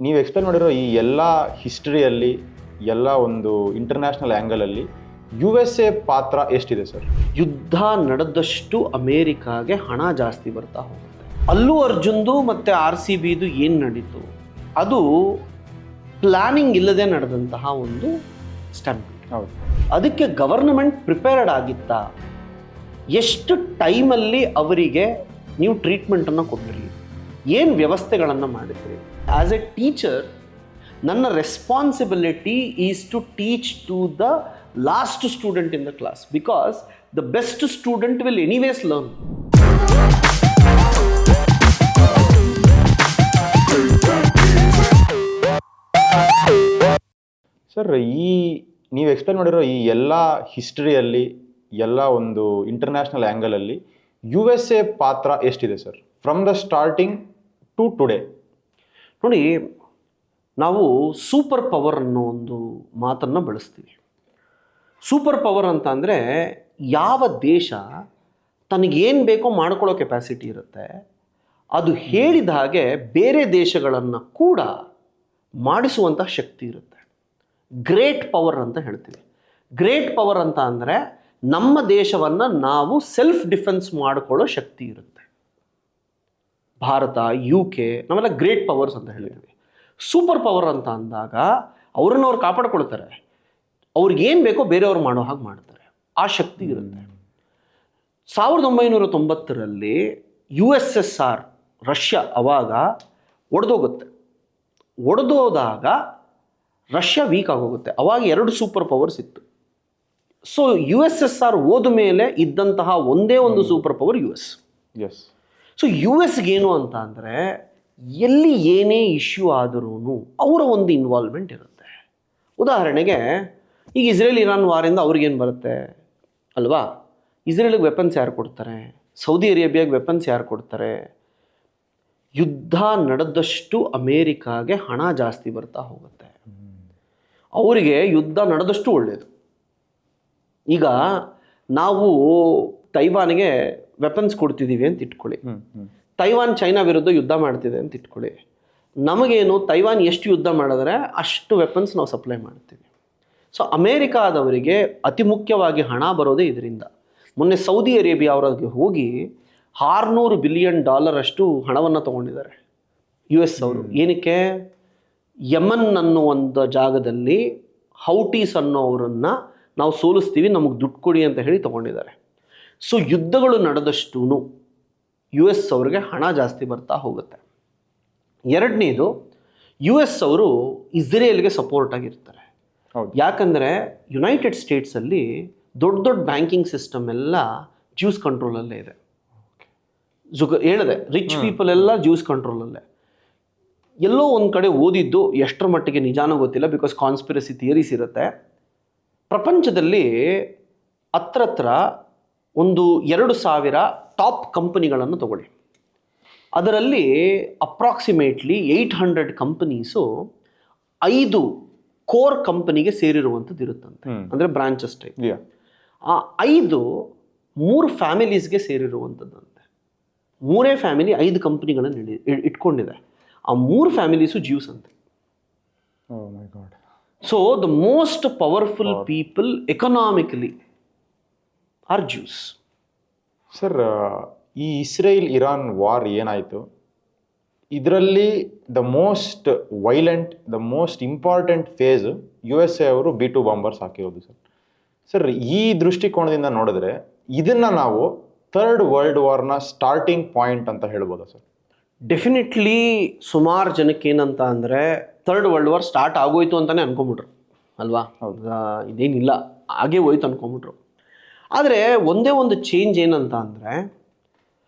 ನೀವು ಎಕ್ಸ್ಪ್ಲೇನ್ ಮಾಡಿರೋ ಈ ಎಲ್ಲ ಹಿಸ್ಟ್ರಿಯಲ್ಲಿ ಎಲ್ಲ ಒಂದು ಇಂಟರ್ನ್ಯಾಷನಲ್ ಆ್ಯಂಗಲಲ್ಲಿ USA ಪಾತ್ರ ಎಷ್ಟಿದೆ ಸರ್? ಯುದ್ಧ ನಡೆದಷ್ಟು ಅಮೇರಿಕಾಗೆ ಹಣ ಜಾಸ್ತಿ ಬರ್ತಾ ಹೋಗುತ್ತೆ. ಅಲ್ಲು ಅರ್ಜುನ್ದು ಮತ್ತು RCBದು ಏನು ನಡೀತು ಅದು ಪ್ಲಾನಿಂಗ್ ಇಲ್ಲದೆ ನಡೆದಂತಹ ಒಂದು ಸ್ಟಂಟ್. ಹೌದು. ಅದಕ್ಕೆ ಗವರ್ನಮೆಂಟ್ ಪ್ರಿಪೇರ್ಡ್ ಆಗಿತ್ತಾ? ಎಷ್ಟು ಟೈಮಲ್ಲಿ ಅವರಿಗೆ ನೀವು ಟ್ರೀಟ್ಮೆಂಟನ್ನು ಕೊಟ್ಟಿರಿ, ಏನು ವ್ಯವಸ್ಥೆಗಳನ್ನು ಮಾಡಿದ್ರಿ? ಆ್ಯಸ್ ಎ ಟೀಚರ್ ನನ್ನ responsibility is to teach to the last student in the class because the best student will anyways learn. Sir, ನೀವು ಎಕ್ಸ್ಪ್ಲೇನ್ ಮಾಡಿರೋ ಈ ಎಲ್ಲ ಹಿಸ್ಟ್ರಿಯಲ್ಲಿ ಎಲ್ಲ ಒಂದು ಇಂಟರ್ನ್ಯಾಷನಲ್ ಆ್ಯಂಗಲಲ್ಲಿ USA ಪಾತ್ರ ಎಷ್ಟಿದೆ sir, from the starting to today? ನೋಡಿ, ನಾವು ಸೂಪರ್ ಪವರ್ ಅನ್ನೋ ಒಂದು ಮಾತನ್ನು ಬಳಸ್ತೀವಿ. ಸೂಪರ್ ಪವರ್ ಅಂತ ಅಂದರೆ ಯಾವ ದೇಶ ತನಗೇನು ಬೇಕೋ ಮಾಡ್ಕೊಳ್ಳೋ ಕೆಪಾಸಿಟಿ ಇರುತ್ತೆ, ಅದು ಹೇಳಿದ ಹಾಗೆ ಬೇರೆ ದೇಶಗಳನ್ನು ಕೂಡ ಮಾಡಿಸುವಂಥ ಶಕ್ತಿ ಇರುತ್ತೆ. ಗ್ರೇಟ್ ಪವರ್ ಅಂತ ಹೇಳ್ತೀವಿ. ಗ್ರೇಟ್ ಪವರ್ ಅಂತ ಅಂದರೆ ನಮ್ಮ ದೇಶವನ್ನು ನಾವು ಸೆಲ್ಫ್ ಡಿಫೆನ್ಸ್ ಮಾಡಿಕೊಳ್ಳೋ ಶಕ್ತಿ ಇರುತ್ತೆ. ಭಾರತ, UK ನಾವೆಲ್ಲ ಗ್ರೇಟ್ ಪವರ್ಸ್ ಅಂತ ಹೇಳ್ತೀವಿ. ಸೂಪರ್ ಪವರ್ ಅಂತ ಅಂದಾಗ ಅವ್ರನ್ನ ಅವ್ರು ಕಾಪಾಡ್ಕೊಳ್ತಾರೆ, ಅವ್ರಿಗೇನು ಬೇಕೋ ಬೇರೆಯವ್ರು ಮಾಡೋ ಹಾಗೆ ಮಾಡ್ತಾರೆ, ಆ ಶಕ್ತಿ ಇರುತ್ತೆ. 1990ರಲ್ಲಿ USSR ರಷ್ಯಾ ಅವಾಗ ಒಡೆದೋಗುತ್ತೆ. ಒಡೆದೋದಾಗ ರಷ್ಯಾ ವೀಕ್ ಆಗೋಗುತ್ತೆ. ಅವಾಗ 2 ಸೂಪರ್ ಪವರ್ಸ್ ಇತ್ತು. ಸೊ USSR ಹೋದ ಮೇಲೆ ಇದ್ದಂತಹ ಒಂದೇ ಒಂದು ಸೂಪರ್ ಪವರ್ US. ಸೊ USಗೇನು ಅಂತ ಅಂದರೆ ಎಲ್ಲಿ ಏನೇ ಇಶ್ಯೂ ಆದರೂ ಅವರ ಒಂದು ಇನ್ವಾಲ್ವ್ಮೆಂಟ್ ಇರುತ್ತೆ. ಉದಾಹರಣೆಗೆ ಈಗ ಇಸ್ರೇಲ್-ಇರಾನ್ ವಾರಿಂದ ಅವ್ರಿಗೇನು ಬರುತ್ತೆ ಅಲ್ವಾ? ಇಸ್ರೇಲಿಗೆ ವೆಪನ್ಸ್ ಯಾರು ಕೊಡ್ತಾರೆ? ಸೌದಿ ಅರೇಬಿಯಾಗೆ ವೆಪನ್ಸ್ ಯಾರು ಕೊಡ್ತಾರೆ? ಯುದ್ಧ ನಡೆದಷ್ಟು ಅಮೇರಿಕಾಗೆ ಹಣ ಜಾಸ್ತಿ ಬರ್ತಾ ಹೋಗುತ್ತೆ. ಅವರಿಗೆ ಯುದ್ಧ ನಡೆದಷ್ಟು ಒಳ್ಳೆಯದು. ಈಗ ನಾವು ತೈವಾನ್ಗೆ ವೆಪನ್ಸ್ ಕೊಡ್ತಿದ್ದೀವಿ ಅಂತ ಇಟ್ಕೊಳ್ಳಿ, ತೈವಾನ್ ಚೈನಾ ವಿರುದ್ಧ ಯುದ್ಧ ಮಾಡ್ತಿದೆ ಅಂತ ಇಟ್ಕೊಳ್ಳಿ. ನಮಗೇನು ತೈವಾನ್ ಎಷ್ಟು ಯುದ್ಧ ಮಾಡಿದ್ರೆ ಅಷ್ಟು ವೆಪನ್ಸ್ ನಾವು ಸಪ್ಲೈ ಮಾಡ್ತೀವಿ. ಸೊ ಅಮೇರಿಕಾದವರಿಗೆ ಅತಿ ಮುಖ್ಯವಾಗಿ ಹಣ ಬರೋದೇ ಇದರಿಂದ. ಮೊನ್ನೆ ಸೌದಿ ಅರೇಬಿಯಾ ಅವರಿಗೆ ಹೋಗಿ $600 ಬಿಲಿಯನ್ ಅಷ್ಟು ಹಣವನ್ನು ತೊಗೊಂಡಿದ್ದಾರೆ US ಅವರು. ಏನಕ್ಕೆ? ಯಮನ್ ಅನ್ನೋ ಒಂದು ಜಾಗದಲ್ಲಿ ಹೌಟೀಸ್ ಅನ್ನೋವರನ್ನು ನಾವು ಸೋಲಿಸ್ತೀವಿ, ನಮಗೆ ದುಡ್ಡು ಕೊಡಿ ಅಂತ ಹೇಳಿ ತೊಗೊಂಡಿದ್ದಾರೆ. ಸೊ ಯುದ್ಧಗಳು ನಡೆದಷ್ಟೂ US ಅವ್ರಿಗೆ ಹಣ ಜಾಸ್ತಿ ಬರ್ತಾ ಹೋಗುತ್ತೆ. ಎರಡನೇದು, US ಅವರು ಇಸ್ರೇಲ್ಗೆ ಸಪೋರ್ಟ್ ಆಗಿರ್ತಾರೆ. ಯಾಕಂದರೆ ಯುನೈಟೆಡ್ ಸ್ಟೇಟ್ಸಲ್ಲಿ ದೊಡ್ಡ ದೊಡ್ಡ ಬ್ಯಾಂಕಿಂಗ್ ಸಿಸ್ಟಮ್ ಎಲ್ಲ ಜ್ಯೂಸ್ ಕಂಟ್ರೋಲಲ್ಲೇ ಇದೆ. ಹೇಳಿದೆ, ರಿಚ್ ಪೀಪಲ್ ಎಲ್ಲ ಜ್ಯೂಸ್ ಕಂಟ್ರೋಲಲ್ಲೇ. ಎಲ್ಲೋ ಒಂದು ಕಡೆ ಓದಿದ್ದು, ಎಷ್ಟರ ಮಟ್ಟಿಗೆ ನಿಜಾನೋ ಗೊತ್ತಿಲ್ಲ, ಬಿಕಾಸ್ ಕಾನ್ಸ್ಪಿರಸಿ ಥಿಯರೀಸ್ ಇರುತ್ತೆ. ಪ್ರಪಂಚದಲ್ಲಿ ಹತ್ರ ಒಂದು 2,000 ಟಾಪ್ ಕಂಪನಿಗಳನ್ನು ತಗೊಳ್ಳಿ. ಅದರಲ್ಲಿ ಅಪ್ರಾಕ್ಸಿಮೇಟ್ಲಿ 800 ಕಂಪನೀಸು 5 ಕೋರ್ ಕಂಪನಿಗೆ ಸೇರಿರುವಂಥದ್ದು ಇರುತ್ತಂತೆ, ಅಂದರೆ ಬ್ರಾಂಚಸ್ ಟೈಪ್. ಆ 3 ಫ್ಯಾಮಿಲೀಸ್ಗೆ ಸೇರಿರುವಂಥದ್ದಂತೆ. 3 ಫ್ಯಾಮಿಲಿ 5 ಕಂಪನಿಗಳನ್ನು ಇಟ್ಕೊಂಡಿದೆ. ಆ 3 ಫ್ಯಾಮಿಲೀಸು ಜ್ಯೂಸ್ ಅಂತೆ. So the most powerful people economically are Jews. Sir, ಈ ಇಸ್ರೇಲ್-ಇರಾನ್ ವಾರ್ ಏನಾಯಿತು, ಇದರಲ್ಲಿ the most violent, the most important phase USA ಅವರು B-2 ಬಾಂಬರ್ಸ್ ಹಾಕಿರೋದು ಸರ್. ಈ ದೃಷ್ಟಿಕೋನದಿಂದ ನೋಡಿದ್ರೆ ಇದನ್ನು ನಾವು ಥರ್ಡ್ ವರ್ಲ್ಡ್ ವಾರ್ನ ಸ್ಟಾರ್ಟಿಂಗ್ ಪಾಯಿಂಟ್ ಅಂತ ಹೇಳ್ಬೋದಾ ಸರ್? ಡೆಫಿನೆಟ್ಲಿ. ಸುಮಾರು ಜನಕ್ಕೆ ಏನಂತ ಅಂದರೆ ಥರ್ಡ್ ವರ್ಲ್ಡ್ ವಾರ್ ಸ್ಟಾರ್ಟ್ ಆಗೋಯ್ತು ಅಂತಲೇ ಅನ್ಕೊಂಬಿಟ್ರು ಅಲ್ವಾ? ಇದೇನಿಲ್ಲ, ಹಾಗೇ ಹೋಯ್ತು ಅನ್ಕೊಂಬಿಟ್ರು. ಆದರೆ ಒಂದೇ ಒಂದು ಚೇಂಜ್ ಏನಂತ ಅಂದರೆ,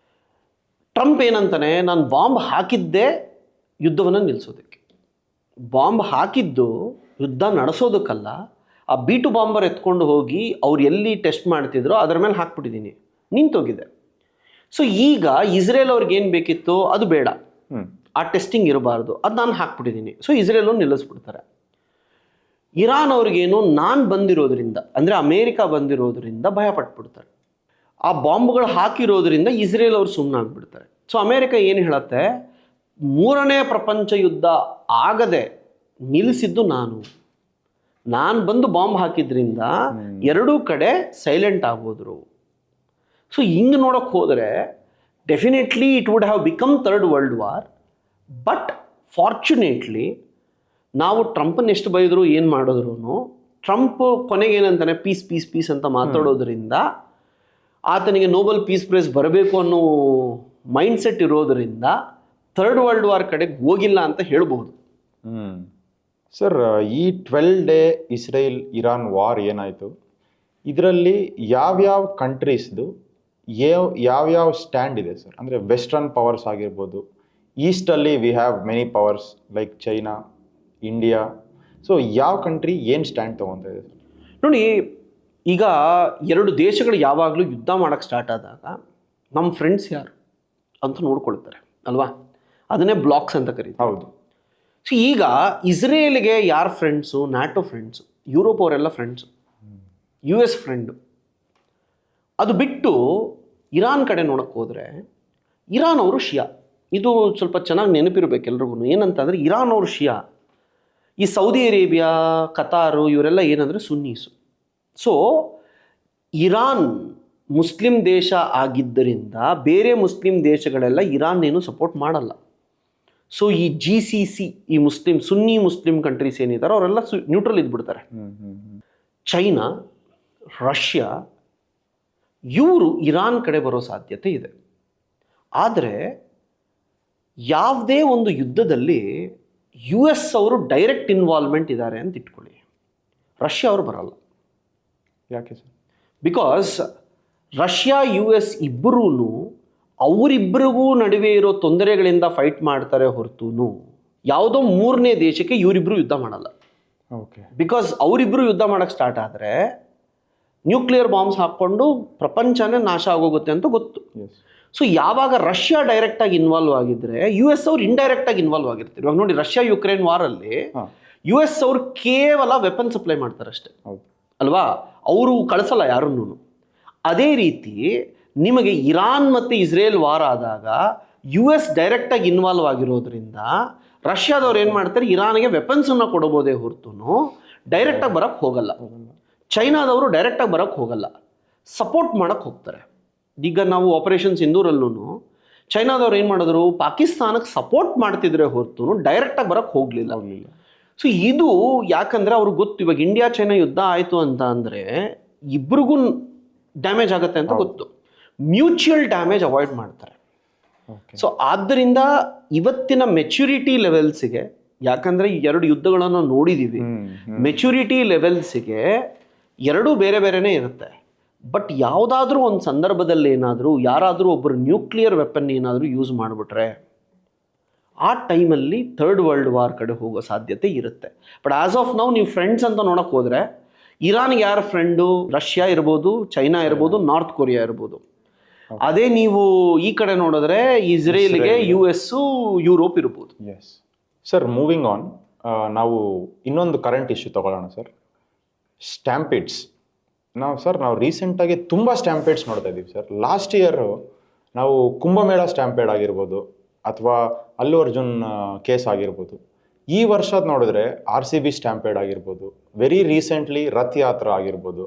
ಟ್ರಂಪ್ ಏನಂತಾನೆ, ನಾನು ಬಾಂಬ್ ಹಾಕಿದ್ದೇ ಯುದ್ಧವನ್ನು ನಿಲ್ಲಿಸೋದಕ್ಕೆ. ಬಾಂಬ್ ಹಾಕಿದ್ದು ಯುದ್ಧ ನಡೆಸೋದಕ್ಕಲ್ಲ. ಆ B-2 ಬಾಂಬರ್ ಎತ್ಕೊಂಡು ಹೋಗಿ ಅವ್ರು ಎಲ್ಲಿ ಟೆಸ್ಟ್ ಮಾಡ್ತಿದ್ರೋ ಅದರ ಮೇಲೆ ಹಾಕ್ಬಿಟ್ಟಿದ್ದೀನಿ, ನಿಂತೋಗಿದೆ. ಸೊ ಈಗ ಇಸ್ರೇಲ್ ಅವ್ರಿಗೆ ಏನು ಬೇಕಿತ್ತು ಅದು ಬೇಡ, ಆ ಟೆಸ್ಟಿಂಗ್ ಇರಬಾರ್ದು, ಅದು ನಾನು ಹಾಕ್ಬಿಟ್ಟಿದ್ದೀನಿ. ಸೊ ಇಸ್ರೇಲ್ ಅವ್ರು ನಿಲ್ಲಿಸ್ಬಿಡ್ತಾರೆ. ಇರಾನ್ ಅವ್ರಿಗೇನು, ನಾನು ಬಂದಿರೋದ್ರಿಂದ, ಅಂದರೆ ಅಮೇರಿಕಾ ಬಂದಿರೋದ್ರಿಂದ ಭಯ ಪಟ್ಬಿಡ್ತಾರೆ. ಆ ಬಾಂಬ್ಗಳು ಹಾಕಿರೋದ್ರಿಂದ ಇಸ್ರೇಲ್ ಅವ್ರು ಸುಮ್ಮನೆ ಆಗಿಬಿಡ್ತಾರೆ. ಸೊ ಅಮೇರಿಕಾ ಏನು ಹೇಳುತ್ತೆ, ಮೂರನೇ ಪ್ರಪಂಚ ಯುದ್ಧ ಆಗದೆ ನಿಲ್ಲಿಸಿದ್ದು ನಾನು ಬಂದು ಬಾಂಬ್ ಹಾಕಿದ್ರಿಂದ ಎರಡೂ ಕಡೆ ಸೈಲೆಂಟ್ ಆಗೋದ್ರು. ಸೊ ಹಿಂಗೆ ನೋಡೋಕೆ ಹೋದರೆ definitely it would have become third world war. But fortunately ನಾವು ಟ್ರಂಪನ್ನು ಎಷ್ಟು ಬೈದ್ರು ಏನು ಮಾಡಿದ್ರು, ಟ್ರಂಪ್ ಕೊನೆಗೆ ಏನಂತಾನೆ ಪೀಸ್ ಪೀಸ್ ಪೀಸ್ ಅಂತ ಮಾತಾಡೋದ್ರಿಂದ ಆತನಿಗೆ ನೋಬೆಲ್ ಪೀಸ್ ಪ್ರೈಸ್ ಬರಬೇಕು ಅನ್ನೋ ಮೈಂಡ್ಸೆಟ್ ಇರೋದರಿಂದ ಥರ್ಡ್ ವರ್ಲ್ಡ್ ವಾರ್ ಕಡೆಗೆ ಹೋಗಿಲ್ಲ ಅಂತ ಹೇಳ್ಬೋದು. ಸರ್, ಈ 12 ಡೇ ಇಸ್ರೇಲ್ ಇರಾನ್ ವಾರ್ ಏನಾಯಿತು, ಇದರಲ್ಲಿ ಯಾವ್ಯಾವ ಕಂಟ್ರೀಸ್ದು ಯಾವ್ಯಾವ ಸ್ಟ್ಯಾಂಡ್ ಇದೆ ಸರ್? ಅಂದರೆ ವೆಸ್ಟರ್ನ್ ಪವರ್ಸ್ ಆಗಿರ್ಬೋದು, ಈಸ್ಟಲ್ಲಿ we have many powers like China, India. So ಯಾವ ಕಂಟ್ರಿ ಏನು ಸ್ಟ್ಯಾಂಡ್ ತೊಗೊತಾ ಇದೆ ಸರ್? ನೋಡಿ, ಈಗ ಎರಡು ದೇಶಗಳು ಯಾವಾಗಲೂ ಯುದ್ಧ ಮಾಡೋಕ್ಕೆ ಸ್ಟಾರ್ಟ್ ಆದಾಗ ನಮ್ಮ ಫ್ರೆಂಡ್ಸ್ ಯಾರು ಅಂತ ನೋಡ್ಕೊಳ್ತಾರೆ ಅಲ್ವಾ? ಅದನ್ನೇ ಬ್ಲಾಕ್ಸ್ ಅಂತ ಕರೀತಾರೆ. ಹೌದು. ಸೊ ಈಗ ಇಸ್ರೇಲ್ಗೆ ಯಾರು ಫ್ರೆಂಡ್ಸು? ನ್ಯಾಟೋ ಫ್ರೆಂಡ್ಸು, ಯುರೋಪ್ ಅವರೆಲ್ಲ ಫ್ರೆಂಡ್ಸು, US ಫ್ರೆಂಡು. ಅದು ಬಿಟ್ಟು ಇರಾನ್ ಕಡೆ ನೋಡೋಕ್ಕೆ ಹೋದರೆ ಇರಾನ್ ಅವರು ಶಿಯಾ. ಇದು ಸ್ವಲ್ಪ ಚೆನ್ನಾಗಿ ನೆನಪಿರಬೇಕು ಎಲ್ರಿಗೂ. ಏನಂತಂದರೆ ಇರಾನ್ ಅವರು ಶಿಯಾ, ಈ ಸೌದಿ ಅರೇಬಿಯಾ, ಕತಾರು ಇವರೆಲ್ಲ ಏನಂದರೆ ಸುನ್ನೀಸು. ಸೊ ಇರಾನ್ ಮುಸ್ಲಿಂ ದೇಶ ಆಗಿದ್ದರಿಂದ ಬೇರೆ ಮುಸ್ಲಿಂ ದೇಶಗಳೆಲ್ಲ ಇರಾನ್ ಏನು ಸಪೋರ್ಟ್ ಮಾಡಲ್ಲ. ಸೊ ಈ GCC, ಈ ಸುನ್ನಿ ಮುಸ್ಲಿಂ ಕಂಟ್ರೀಸ್ ಏನಿದ್ದಾರೆ ಅವರೆಲ್ಲ ನ್ಯೂಟ್ರಲ್ ಇದ್ಬಿಡ್ತಾರೆ. ಚೈನಾ, ರಷ್ಯಾ ಇವರು ಇರಾನ್ ಕಡೆ ಬರೋ ಸಾಧ್ಯತೆ ಇದೆ. ಆದರೆ ಯಾವುದೇ ಒಂದು ಯುದ್ಧದಲ್ಲಿ US ಅವರು ಡೈರೆಕ್ಟ್ ಇನ್ವಾಲ್ವ್ಮೆಂಟ್ ಇದ್ದಾರೆ ಅಂತ ಇಟ್ಕೊಳ್ಳಿ, ರಷ್ಯಾ ಅವರು ಬರಲ್ಲ. ಯಾಕೆ ಸರ್? ಬಿಕಾಸ್ ರಷ್ಯಾ US ಇಬ್ಬರೂ ಅವರಿಬ್ಬರಿಗೂ ನಡುವೆ ಇರೋ ತೊಂದರೆಗಳಿಂದ ಫೈಟ್ ಮಾಡ್ತಾರೆ ಹೊರತು ಯಾವುದೋ ಮೂರನೇ ದೇಶಕ್ಕೆ ಇವರಿಬ್ಬರು ಯುದ್ಧ ಮಾಡಲ್ಲ. ಓಕೆ. ಬಿಕಾಸ್ ಅವರಿಬ್ಬರು ಯುದ್ಧ ಮಾಡೋಕ್ಕೆ ಸ್ಟಾರ್ಟ್ ಆದರೆ ನ್ಯೂಕ್ಲಿಯರ್ ಬಾಂಬ್ಸ್ ಹಾಕ್ಕೊಂಡು ಪ್ರಪಂಚನೇ ನಾಶ ಆಗೋಗುತ್ತೆ ಅಂತ ಗೊತ್ತು. ಸೊ ಯಾವಾಗ ರಷ್ಯಾ ಡೈರೆಕ್ಟಾಗಿ ಇನ್ವಾಲ್ವ್ ಆಗಿದ್ರೆ US ಅವ್ರು ಇಂಡೈರೆಕ್ಟಾಗಿ ಇನ್ವಾಲ್ವ್ ಆಗಿರ್ತಾರೆ. ಇವಾಗ ನೋಡಿ, ರಷ್ಯಾ ಯುಕ್ರೇನ್ ವಾರಲ್ಲಿ US ಅವರು ಕೇವಲ ವೆಪನ್ ಸಪ್ಲೈ ಮಾಡ್ತಾರೆ ಅಷ್ಟೇ ಅಲ್ವಾ? ಅವರು ಕಳಿಸಲ್ಲ ಯಾರನ್ನೂ. ಅದೇ ರೀತಿ ನಿಮಗೆ ಇರಾನ್ ಮತ್ತು ಇಸ್ರೇಲ್ ವಾರ್ ಆದಾಗ US ಡೈರೆಕ್ಟಾಗಿ ಇನ್ವಾಲ್ವ್ ಆಗಿರೋದ್ರಿಂದ ರಷ್ಯಾದವ್ರು ಏನು ಮಾಡ್ತಾರೆ, ಇರಾನ್ಗೆ ವೆಪನ್ಸನ್ನು ಕೊಡಬಹುದೇ ಹೊರತು ಡೈರೆಕ್ಟಾಗಿ ಬರೋಕ್ಕೆ ಹೋಗಲ್ಲ. ಚೈನಾದವರು ಡೈರೆಕ್ಟಾಗಿ ಬರೋಕ್ಕೆ ಹೋಗಲ್ಲ, ಸಪೋರ್ಟ್ ಮಾಡೋಕ್ಕೆ ಹೋಗ್ತಾರೆ. ಈಗ ನಾವು ಆಪರೇಷನ್ ಸಿಂಧೂರಲ್ಲೂ ಚೈನಾದವ್ರು ಏನು ಮಾಡಿದ್ರು, ಪಾಕಿಸ್ತಾನಕ್ಕೆ ಸಪೋರ್ಟ್ ಮಾಡ್ತಿದ್ರೆ ಹೊರತು ಡೈರೆಕ್ಟಾಗಿ ಬರೋಕ್ಕೆ ಹೋಗಲಿಲ್ಲ. ಸೊ ಇದು ಯಾಕಂದರೆ ಅವ್ರಿಗೆ ಗೊತ್ತು, ಇವಾಗ ಇಂಡಿಯಾ ಚೈನಾ ಯುದ್ಧ ಆಯಿತು ಅಂತ ಅಂದರೆ ಇಬ್ರಿಗೂ ಡ್ಯಾಮೇಜ್ ಆಗುತ್ತೆ ಅಂತ ಗೊತ್ತು. ಮ್ಯೂಚುವಲ್ ಡ್ಯಾಮೇಜ್ ಅವಾಯ್ಡ್ ಮಾಡ್ತಾರೆ. ಸೊ ಆದ್ದರಿಂದ ಇವತ್ತಿನ ಮೆಚುರಿಟಿ ಲೆವೆಲ್ಸಿಗೆ, ಯಾಕಂದರೆ ಎರಡು ಯುದ್ಧಗಳನ್ನು ನೋಡಿದ್ದೀವಿ, ಮೆಚುರಿಟಿ ಲೆವೆಲ್ಸಿಗೆ ಎರಡೂ ಬೇರೆ ಬೇರೆನೇ ಇರುತ್ತೆ. ಬಟ್ ಯಾವುದಾದ್ರೂ ಒಂದು ಸಂದರ್ಭದಲ್ಲಿ ಏನಾದರೂ ಯಾರಾದರೂ ಒಬ್ಬರು ನ್ಯೂಕ್ಲಿಯರ್ ವೆಪನ್ ಏನಾದರೂ ಯೂಸ್ ಮಾಡಿಬಿಟ್ರೆ ಆ ಟೈಮಲ್ಲಿ ಥರ್ಡ್ ವರ್ಲ್ಡ್ ವಾರ್ ಕಡೆ ಹೋಗೋ ಸಾಧ್ಯತೆ ಇರುತ್ತೆ. ಬಟ್ ಆಸ್ ಆಫ್ ನೌ ನೀವು ಫ್ರೆಂಡ್ಸ್ ಅಂತ ನೋಡೋಕೆ ಹೋದರೆ ಇರಾನ್ಗೆ ಯಾರ ಫ್ರೆಂಡು? ರಷ್ಯಾ ಇರ್ಬೋದು, ಚೈನಾ ಇರ್ಬೋದು, ನಾರ್ತ್ ಕೊರಿಯಾ ಇರ್ಬೋದು. ಅದೇ ನೀವು ಈ ಕಡೆ ನೋಡಿದ್ರೆ ಇಸ್ರೇಲ್ಗೆ US, ಯುರೋಪ್ ಇರ್ಬೋದು. Yes sir. ಮೂವಿಂಗ್ ಆನ್, ನಾವು ಇನ್ನೊಂದು ಕರೆಂಟ್ ಇಶ್ಯೂ ತಗೊಳ್ಳೋಣ ಸರ್. ಸ್ಟ್ಯಾಂಪಿಡ್ಸ್. ನಾವು ರೀಸೆಂಟಾಗಿ ತುಂಬ ಸ್ಟ್ಯಾಂಪಿಡ್ಸ್ ನೋಡ್ತಾ ಇದ್ದೀವಿ ಸರ್. ಲಾಸ್ಟ್ ಇಯರು ನಾವು ಕುಂಭಮೇಳ ಸ್ಟ್ಯಾಂಪೇಡ್ ಆಗಿರ್ಬೋದು ಅಥವಾ ಅಲ್ಲು ಅರ್ಜುನ್ ಕೇಸ್ ಆಗಿರ್ಬೋದು. ಈ ವರ್ಷದ ನೋಡಿದ್ರೆ RCB ಸ್ಟ್ಯಾಂಪೇಡ್ ಆಗಿರ್ಬೋದು, ವೆರಿ ರೀಸೆಂಟ್ಲಿ ರಥ್ ಯಾತ್ರಾ ಆಗಿರ್ಬೋದು.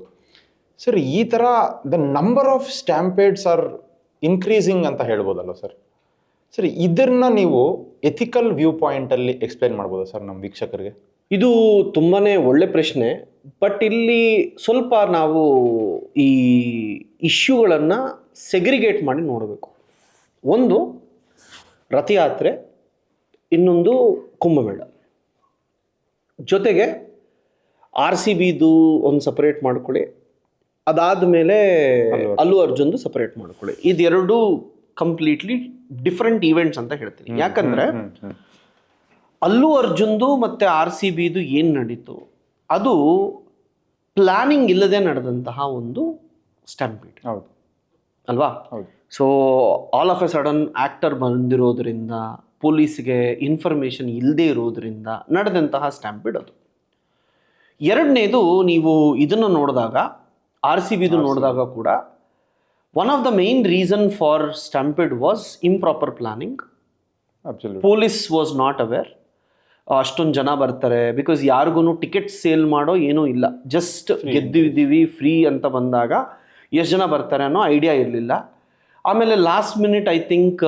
ಸರ್, ಈ ಥರ the number of stampedes are increasing ಅಂತ ಹೇಳ್ಬೋದಲ್ಲ ಸರ್? ಸರ್, ಇದನ್ನ ನೀವು ಎಥಿಕಲ್ ವ್ಯೂ ಪಾಯಿಂಟಲ್ಲಿ ಎಕ್ಸ್ಪ್ಲೈನ್ ಮಾಡ್ಬೋದಾ ಸರ್ ನಮ್ಮ ವೀಕ್ಷಕರಿಗೆ? ಇದು ತುಂಬಾ ಒಳ್ಳೆ ಪ್ರಶ್ನೆ. ಬಟ್ ಇಲ್ಲಿ ಸ್ವಲ್ಪ ನಾವು ಈ ಇಶ್ಯೂಗಳನ್ನು ಸೆಗ್ರಿಗೇಟ್ ಮಾಡಿ ನೋಡಬೇಕು. ಒಂದು ರಥಯಾತ್ರೆ, ಇನ್ನೊಂದು ಕುಂಭಮೇಳ. ಜೊತೆಗೆ RCBದು ಒಂದು ಸಪರೇಟ್ ಮಾಡ್ಕೊಳ್ಳಿ, ಅದಾದಮೇಲೆ ಅಲ್ಲು ಅರ್ಜುನ್ದು ಸಪರೇಟ್ ಮಾಡ್ಕೊಳ್ಳಿ. ಇದೆರಡು ಕಂಪ್ಲೀಟ್ಲಿ ಡಿಫ್ರೆಂಟ್ ಈವೆಂಟ್ಸ್ ಅಂತ ಹೇಳ್ತೀನಿ. ಯಾಕಂದರೆ ಅಲ್ಲು ಅರ್ಜುನ್ದು ಮತ್ತು RCBದು ಏನು ನಡೀತು ಅದು ಪ್ಲಾನಿಂಗ್ ಇಲ್ಲದೆ ನಡೆದಂತಹ ಒಂದು ಸ್ಟ್ಯಾಂಪೀಡ್ ಅಲ್ವಾ? So all of A sudden actor ಬಂದಿರೋದ್ರಿಂದ, ಪೊಲೀಸ್ಗೆ ಇನ್ಫಾರ್ಮೇಷನ್ ಇಲ್ಲದೆ ಇರೋದ್ರಿಂದ ನಡೆದಂತಹ ಸ್ಟ್ಯಾಂಪೀಡ್ ಅದು. ಎರಡನೇದು ನೀವು ಇದನ್ನು ನೋಡಿದಾಗ, RCBದು ನೋಡಿದಾಗ ಕೂಡ one of the main reason for stampede was improper planning absolute. Police was not aware ಅಷ್ಟೊಂದು ಜನ ಬರ್ತಾರೆ, ಬಿಕಾಸ್ ಯಾರಿಗೂ ಟಿಕೆಟ್ ಸೇಲ್ ಮಾಡೋ ಏನೂ ಇಲ್ಲ, ಜಸ್ಟ್ ಗೆದ್ದಿದ್ದೀವಿ ಫ್ರೀ ಅಂತ ಬಂದಾಗ ಎಷ್ಟು ಜನ ಬರ್ತಾರೆ ಅನ್ನೋ ಐಡಿಯಾ ಇರಲಿಲ್ಲ. ಆಮೇಲೆ ಲಾಸ್ಟ್ ಮಿನಿಟ್ ಐ ಥಿಂಕ್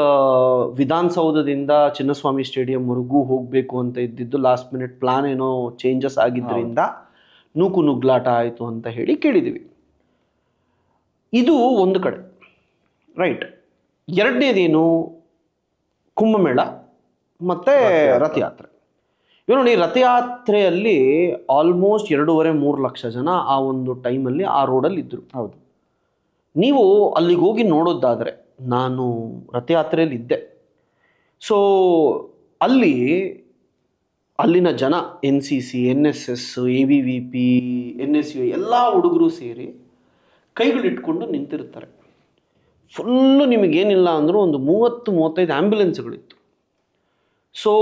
ವಿಧಾನಸೌಧದಿಂದ ಚಿನ್ನಸ್ವಾಮಿ ಸ್ಟೇಡಿಯಂವರೆಗೂ ಹೋಗಬೇಕು ಅಂತ ಇದ್ದಿದ್ದು, ಲಾಸ್ಟ್ ಮಿನಿಟ್ ಪ್ಲಾನ್ ಏನೋ ಚೇಂಜಸ್ ಆಗಿದ್ದರಿಂದ ನೂಕು ನುಗ್ಲಾಟ ಆಯಿತು ಅಂತ ಹೇಳಿ ಕೇಳಿದ್ದೀವಿ. ಇದು ಒಂದು ಕಡೆ ರೈಟ್. ಎರಡನೇದೇನು, ಕುಂಭಮೇಳ ಮತ್ತು ರಥಯಾತ್ರೆ. ಇವಾಗ ನೋಡಿ, ರಥಯಾತ್ರೆಯಲ್ಲಿ ಆಲ್ಮೋಸ್ಟ್ 2.5-3 ಲಕ್ಷ ಜನ ಆ ಒಂದು ಟೈಮಲ್ಲಿ ಆ ರೋಡಲ್ಲಿ ಇದ್ದರು. ಹೌದು. ನೀವು ಅಲ್ಲಿಗೆ ಹೋಗಿ ನೋಡೋದಾದರೆ, ನಾನು ರಥಯಾತ್ರೆಯಲ್ಲಿ ಇದ್ದೆ. ಸೊ ಅಲ್ಲಿನ ಜನ NCC, NSS, ABVP, NSU ಎಲ್ಲ ಹುಡುಗರು ಸೇರಿ ಕೈಗಳಿಟ್ಕೊಂಡು ನಿಂತಿರ್ತಾರೆ. ಫುಲ್ಲು ನಿಮಗೇನಿಲ್ಲ ಅಂದರೂ ಒಂದು 30-35 ಆ್ಯಂಬ್ಯುಲೆನ್ಸ್ಗಳಿತ್ತು. ಸೊ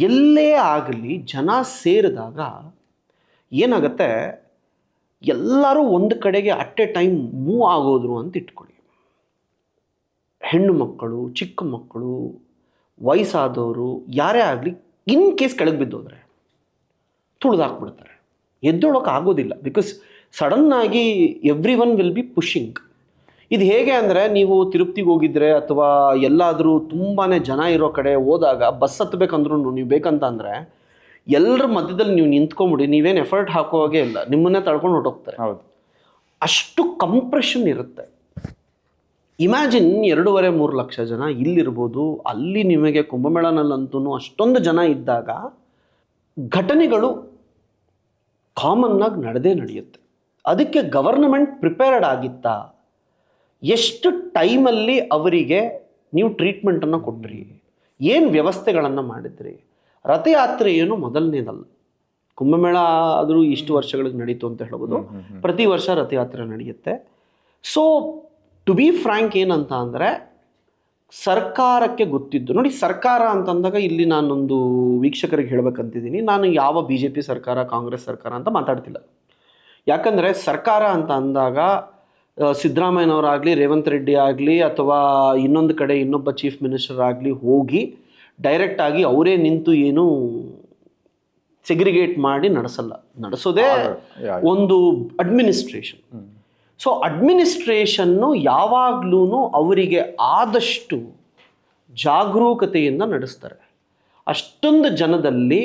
ಎಲ್ಲೇ ಆಗಲಿ ಜನ ಸೇರಿದಾಗ ಏನಾಗುತ್ತೆ, ಎಲ್ಲರೂ ಒಂದು ಕಡೆಗೆ ಅಟ್ ಎ ಟೈಮ್ ಮೂವ್ ಆಗೋದ್ರು ಅಂತ ಇಟ್ಕೊಳ್ಳಿ. ಹೆಣ್ಣು ಮಕ್ಕಳು, ಚಿಕ್ಕ ಮಕ್ಕಳು, ವಯಸ್ಸಾದವರು ಯಾರೇ ಆಗಲಿ ಇನ್ ಕೇಸ್ ಕೆಳಗೆ ಬಿದ್ದೋದ್ರೆ ತುಳಿದಾಕ್ಬಿಡ್ತಾರೆ, ಎದ್ದೊಳಕ್ಕೆ ಆಗೋದಿಲ್ಲ. ಬಿಕಾಸ್ ಸಡನ್ನಾಗಿ every one will be pushing. ಇದು ಹೇಗೆ ಅಂದರೆ, ನೀವು ತಿರುಪತಿಗೆ ಹೋಗಿದ್ರೆ ಅಥವಾ ಎಲ್ಲಾದರೂ ತುಂಬಾ ಜನ ಇರೋ ಕಡೆ ಹೋದಾಗ ಬಸ್ ಹತ್ತಬೇಕಂದ್ರೂ ನೀವು ಬೇಕಂತ ಅಂದರೆ ಎಲ್ಲರ ಮಧ್ಯದಲ್ಲಿ ನೀವು ನಿಂತ್ಕೊಂಬಿಡಿ, ನೀವೇನು ಎಫರ್ಟ್ ಹಾಕೋ ಹಾಗೆ ಇಲ್ಲ, ನಿಮ್ಮನ್ನೇ ತಳ್ಕೊಂಡು ಹೊರಟೋಗ್ತಾರೆ. ಹೌದು. ಅಷ್ಟು ಕಂಪ್ರೆಷನ್ ಇರುತ್ತೆ. ಇಮ್ಯಾಜಿನ್ 2.5-3 ಲಕ್ಷ ಜನ ಇಲ್ಲಿರ್ಬೋದು, ಅಲ್ಲಿ ನಿಮಗೆ ಕುಂಭಮೇಳನಲ್ಲಂತೂ ಅಷ್ಟೊಂದು ಜನ ಇದ್ದಾಗ ಘಟನೆಗಳು ಕಾಮನ್ನಾಗಿ ನಡೆಯುತ್ತೆ. ಅದಕ್ಕೆ ಗವರ್ನಮೆಂಟ್ ಪ್ರಿಪೇರ್ಡ್ ಆಗಿತ್ತಾ? ಎಷ್ಟು ಟೈಮಲ್ಲಿ ಅವರಿಗೆ ನೀವು ಟ್ರೀಟ್ಮೆಂಟನ್ನು ಕೊಟ್ರಿ, ಏನು ವ್ಯವಸ್ಥೆಗಳನ್ನು ಮಾಡಿದ್ರಿ? ರಥಯಾತ್ರೆ ಏನು ಮೊದಲನೇದಲ್ಲ. ಕುಂಭಮೇಳ ಆದರೂ ಇಷ್ಟು ವರ್ಷಗಳಿಗೆ ನಡೀತು ಅಂತ ಹೇಳ್ಬೋದು. ಪ್ರತಿ ವರ್ಷ ರಥಯಾತ್ರೆ ನಡೆಯುತ್ತೆ. ಸೊ ಟು ಬಿ ಫ್ರ್ಯಾಂಕ್ ಏನಂತ ಅಂದರೆ, ಸರ್ಕಾರಕ್ಕೆ ಗೊತ್ತಿದ್ದು ನೋಡಿ, ಸರ್ಕಾರ ಅಂತಂದಾಗ ಇಲ್ಲಿ ನಾನೊಂದು ವೀಕ್ಷಕರಿಗೆ ಹೇಳಬೇಕಂತಿದ್ದೀನಿ, ನಾನು ಯಾವ BJP ಸರ್ಕಾರ, ಕಾಂಗ್ರೆಸ್ ಸರ್ಕಾರ ಅಂತ ಮಾತಾಡ್ತಿಲ್ಲ. ಯಾಕಂದರೆ ಸರ್ಕಾರ ಅಂತ ಅಂದಾಗ ಸಿದ್ದರಾಮಯ್ಯನವರಾಗಲಿ, ರೇವಂತ್ ರೆಡ್ಡಿ ಆಗಲಿ, ಅಥವಾ ಇನ್ನೊಂದು ಕಡೆ ಇನ್ನೊಬ್ಬ ಚೀಫ್ ಮಿನಿಸ್ಟರ್ ಆಗಲಿ ಹೋಗಿ ಡೈರೆಕ್ಟಾಗಿ ಅವರೇ ನಿಂತು ಏನು ಸೆಗ್ರಿಗೇಟ್ ಮಾಡಿ ನಡೆಸೋದೇ ಒಂದು ಅಡ್ಮಿನಿಸ್ಟ್ರೇಷನ್. ಸೊ ಅಡ್ಮಿನಿಸ್ಟ್ರೇಷನ್ನು ಯಾವಾಗಲೂ ಅವರಿಗೆ ಆದಷ್ಟು ಜಾಗರೂಕತೆಯಿಂದ ನಡೆಸ್ತಾರೆ. ಅಷ್ಟೊಂದು ಜನದಲ್ಲಿ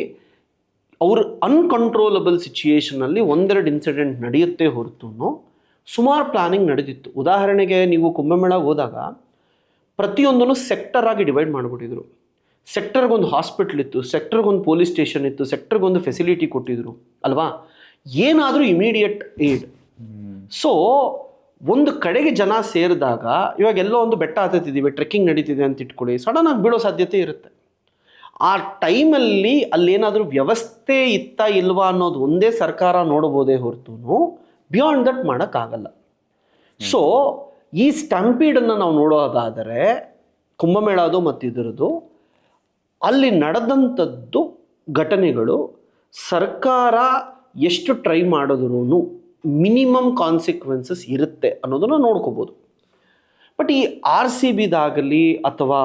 ಅವರು ಅನ್ಕಂಟ್ರೋಲಬಲ್ ಸಿಚುಯೇಷನಲ್ಲಿ 1-2 ಇನ್ಸಿಡೆಂಟ್ ನಡೆಯುತ್ತೆ ಹೊರತು ಸುಮಾರು ಪ್ಲಾನಿಂಗ್ ನಡೆದಿತ್ತು. ಉದಾಹರಣೆಗೆ ನೀವು ಕುಂಭಮೇಳಗೆ ಹೋದಾಗ ಪ್ರತಿಯೊಂದನ್ನು ಸೆಕ್ಟರ್ ಆಗಿ ಡಿವೈಡ್ ಮಾಡಿಬಿಟ್ಟಿದ್ರು. ಸೆಕ್ಟರ್ಗೊಂದು ಹಾಸ್ಪಿಟ್ಲ್ ಇತ್ತು, ಸೆಕ್ಟರ್ಗೊಂದು ಪೊಲೀಸ್ ಸ್ಟೇಷನ್ ಇತ್ತು, ಸೆಕ್ಟರ್ಗೊಂದು ಫೆಸಿಲಿಟಿ ಕೊಟ್ಟಿದ್ರು ಅಲ್ವಾ, ಏನಾದರೂ ಇಮಿಡಿಯೇಟ್ ಏಡ್. ಸೊ ಒಂದು ಕಡೆಗೆ ಜನ ಸೇರಿದಾಗ, ಇವಾಗ ಎಲ್ಲೋ ಒಂದು ಬೆಟ್ಟ ಹತ್ತುತ್ತಿದ್ದೀವಿ, ಟ್ರೆಕ್ಕಿಂಗ್ ನಡೀತಿದೆ ಅಂತ ಇಟ್ಕೊಳ್ಳಿ, ಸಡನ್ ಆಗಿ ಬೀಳೋ ಸಾಧ್ಯತೆ ಇರುತ್ತೆ. ಆ ಟೈಮಲ್ಲಿ ಅಲ್ಲೇನಾದರೂ ವ್ಯವಸ್ಥೆ ಇತ್ತಾ ಇಲ್ವಾ ಅನ್ನೋದು ಒಂದೇ ಸರ್ಕಾರ ನೋಡ್ಬೋದೇ ಹೊರತು ಬಿಯಾಂಡ್ ದಟ್ ಮಾಡೋಕ್ಕಾಗಲ್ಲ. ಸೊ ಈ ಸ್ಟ್ಯಾಂಪೀಡನ್ನು ನಾವು ನೋಡೋದಾದರೆ, ಕುಂಭಮೇಳದು ಮತ್ತು ಇದರದು ಅಲ್ಲಿ ನಡೆದಂಥದ್ದು ಘಟನೆಗಳು, ಸರ್ಕಾರ ಎಷ್ಟು ಟ್ರೈ ಮಾಡಿದ್ರೂ ಮಿನಿಮಮ್ ಕಾನ್ಸಿಕ್ವೆನ್ಸಸ್ ಇರುತ್ತೆ ಅನ್ನೋದನ್ನು ನೋಡ್ಕೋಬೋದು. ಬಟ್ ಈ RCBದಾಗಲಿ ಅಥವಾ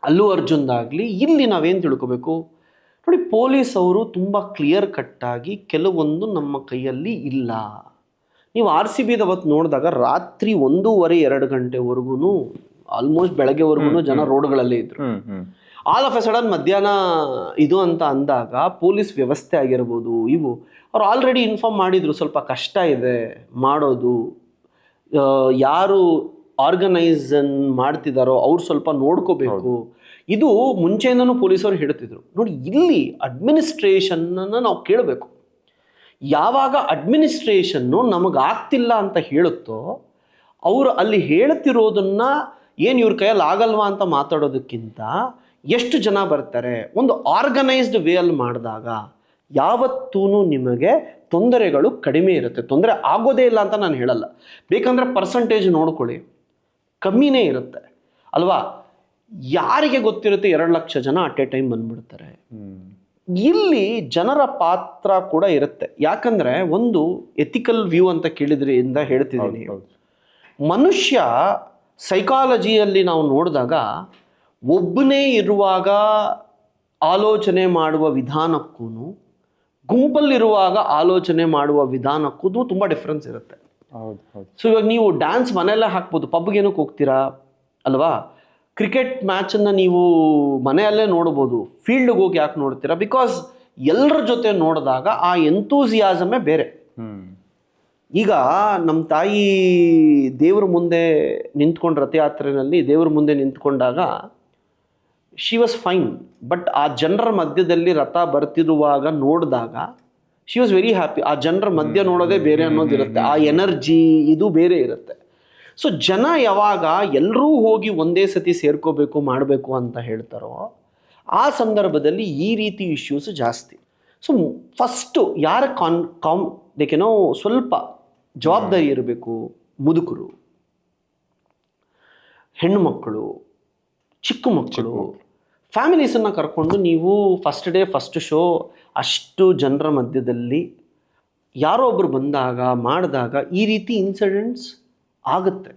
ಅಲ್ಲು ಅರ್ಜುನ್ದಾಗಲಿ ಇಲ್ಲಿ ನಾವೇನು ತಿಳ್ಕೊಬೇಕು ನೋಡಿ, ಪೊಲೀಸ್ ಅವರು ತುಂಬ ಕ್ಲಿಯರ್ ಕಟ್ಟಾಗಿ ಕೆಲವೊಂದು ನಮ್ಮ ಕೈಯಲ್ಲಿ ಇಲ್ಲ. ನೀವು RCBದ ಅವತ್ತು ನೋಡಿದಾಗ ರಾತ್ರಿ 1:30-2 ಗಂಟೆವರೆಗೂ ಆಲ್ಮೋಸ್ಟ್ ಬೆಳಗ್ಗೆವರೆಗೂ ಜನ ರೋಡ್ಗಳಲ್ಲೇ ಇದ್ರು. ಆಲ್ ಆಫ್ ಎ ಸಡನ್ ಮಧ್ಯಾಹ್ನ ಇದು ಅಂತ ಅಂದಾಗ ಪೊಲೀಸ್ ವ್ಯವಸ್ಥೆ ಆಗಿರ್ಬೋದು, ಇವು ಅವ್ರು ಆಲ್ರೆಡಿ ಇನ್ಫಾರ್ಮ್ ಮಾಡಿದ್ರು ಸ್ವಲ್ಪ ಕಷ್ಟ ಇದೆ ಮಾಡೋದು, ಯಾರು ಆರ್ಗನೈಸನ್ ಮಾಡ್ತಿದ್ದಾರೋ ಅವ್ರು ಸ್ವಲ್ಪ ನೋಡ್ಕೋಬೇಕು. ಇದು ಮುಂಚೆಯಿಂದನೂ ಪೊಲೀಸರು ಹೇಳ್ತಿದ್ರು. ನೋಡಿ, ಇಲ್ಲಿ ಅಡ್ಮಿನಿಸ್ಟ್ರೇಷನ್ನ ನಾವು ಕೇಳಬೇಕು. ಯಾವಾಗ ಅಡ್ಮಿನಿಸ್ಟ್ರೇಷನ್ನು ನಮಗಾಗ್ತಿಲ್ಲ ಅಂತ ಹೇಳುತ್ತೋ, ಅವರು ಅಲ್ಲಿ ಹೇಳ್ತಿರೋದನ್ನು ಏನು ಇವ್ರ ಕೈಯಲ್ಲಿ ಆಗಲ್ವಾ ಅಂತ ಮಾತಾಡೋದಕ್ಕಿಂತ ಎಷ್ಟು ಜನ ಬರ್ತಾರೆ, ಒಂದು ಆರ್ಗನೈಸ್ಡ್ ವೇಯಲ್ಲಿ ಮಾಡಿದಾಗ ಯಾವತ್ತೂ ನಿಮಗೆ ತೊಂದರೆಗಳು ಕಡಿಮೆ ಇರುತ್ತೆ. ತೊಂದರೆ ಆಗೋದೇ ಇಲ್ಲ ಅಂತ ನಾನು ಹೇಳಲ್ಲ, ಬೇಕಂದರೆ ಪರ್ಸಂಟೇಜ್ ನೋಡ್ಕೊಳ್ಳಿ, ಕಮ್ಮಿನೇ ಇರುತ್ತೆ ಅಲ್ವಾ. ಯಾರಿಗೆ ಗೊತ್ತಿರುತ್ತೆ 2 ಲಕ್ಷ ಜನ ಅಟ್ ಎ ಟೈಮ್ ಬಂದ್ಬಿಡ್ತಾರೆ. ಇಲ್ಲಿ ಜನರ ಪಾತ್ರ ಕೂಡ ಇರುತ್ತೆ. ಯಾಕಂದರೆ ಒಂದು ಎಥಿಕಲ್ ವ್ಯೂ ಅಂತ ಕೇಳಿದ್ರಿಂದ ಹೇಳ್ತಿದ್ದೀನಿ, ಮನುಷ್ಯ ಸೈಕಾಲಜಿಯಲ್ಲಿ ನಾವು ನೋಡಿದಾಗ ಒಬ್ಬನೇ ಇರುವಾಗ ಆಲೋಚನೆ ಮಾಡುವ ವಿಧಾನಕ್ಕೂ ಗುಂಪಲ್ಲಿರುವಾಗ ಆಲೋಚನೆ ಮಾಡುವ ವಿಧಾನಕ್ಕೂ ತುಂಬ ಡಿಫ್ರೆನ್ಸ್ ಇರುತ್ತೆ. ಹೌದು ಹೌದು. ಸೊ ಇವಾಗ ನೀವು ಡ್ಯಾನ್ಸ್ ಮನೆಯಲ್ಲೇ ಹಾಕ್ಬೋದು, ಪಬ್ಗೆ ಏನಕ್ಕೆ ಹೋಗ್ತೀರಾ ಅಲ್ವಾ? ಕ್ರಿಕೆಟ್ ಮ್ಯಾಚನ್ನು ನೀವು ಮನೆಯಲ್ಲೇ ನೋಡ್ಬೋದು, ಫೀಲ್ಡ್ಗೆ ಹೋಗಿ ಯಾಕೆ ನೋಡ್ತೀರಾ? ಬಿಕಾಸ್ ಎಲ್ಲರ ಜೊತೆ ನೋಡಿದಾಗ ಆ ಎಂತೂಸಿಯಾಸಮೇ ಬೇರೆ. ಈಗ ನಮ್ಮ ತಾಯಿ ದೇವ್ರ ಮುಂದೆ ನಿಂತ್ಕೊಂಡು ರಥಯಾತ್ರೆಯಲ್ಲಿ ದೇವ್ರ ಮುಂದೆ ನಿಂತ್ಕೊಂಡಾಗ ಶಿ ವಾಸ್ ಫೈನ್, ಬಟ್ ಆ ಜನರ ಮಧ್ಯದಲ್ಲಿ ರಥ ಬರ್ತಿರುವಾಗ ನೋಡಿದಾಗ ಶಿ ವಾಸ್ ವೆರಿ ಹ್ಯಾಪಿ. ಆ ಜನರ ಮಧ್ಯ ನೋಡೋದೇ ಬೇರೆ ಅನ್ನೋದಿರುತ್ತೆ, ಆ ಎನರ್ಜಿ ಇದು ಬೇರೆ ಇರುತ್ತೆ. ಸೊ ಜನ ಯಾವಾಗ ಎಲ್ಲರೂ ಹೋಗಿ ಒಂದೇ ಸತಿ ಸೇರ್ಕೋಬೇಕು ಮಾಡಬೇಕು ಅಂತ ಹೇಳ್ತಾರೋ ಆ ಸಂದರ್ಭದಲ್ಲಿ ಈ ರೀತಿ ಇಶ್ಯೂಸ್ ಜಾಸ್ತಿ. ಸೊ ಫಸ್ಟು ಯಾರ ದೇಕೇನೋ ಸ್ವಲ್ಪ ಜವಾಬ್ದಾರಿ ಇರಬೇಕು, ಮುದುಕರು, ಹೆಣ್ಣು ಮಕ್ಕಳು, ಚಿಕ್ಕ ಮಕ್ಕಳು, ಫ್ಯಾಮಿಲೀಸನ್ನು ಕರ್ಕೊಂಡು ನೀವು ಫಸ್ಟ್ ಡೇ ಫಸ್ಟ್ ಶೋ ಅಷ್ಟು ಜನರ ಮಧ್ಯದಲ್ಲಿ ಯಾರೋ ಒಬ್ಬರು ಬಂದಾಗ ಮಾಡಿದಾಗ ಈ ರೀತಿ ಇನ್ಸಿಡೆಂಟ್ಸ್ ಆಗುತ್ತೆ.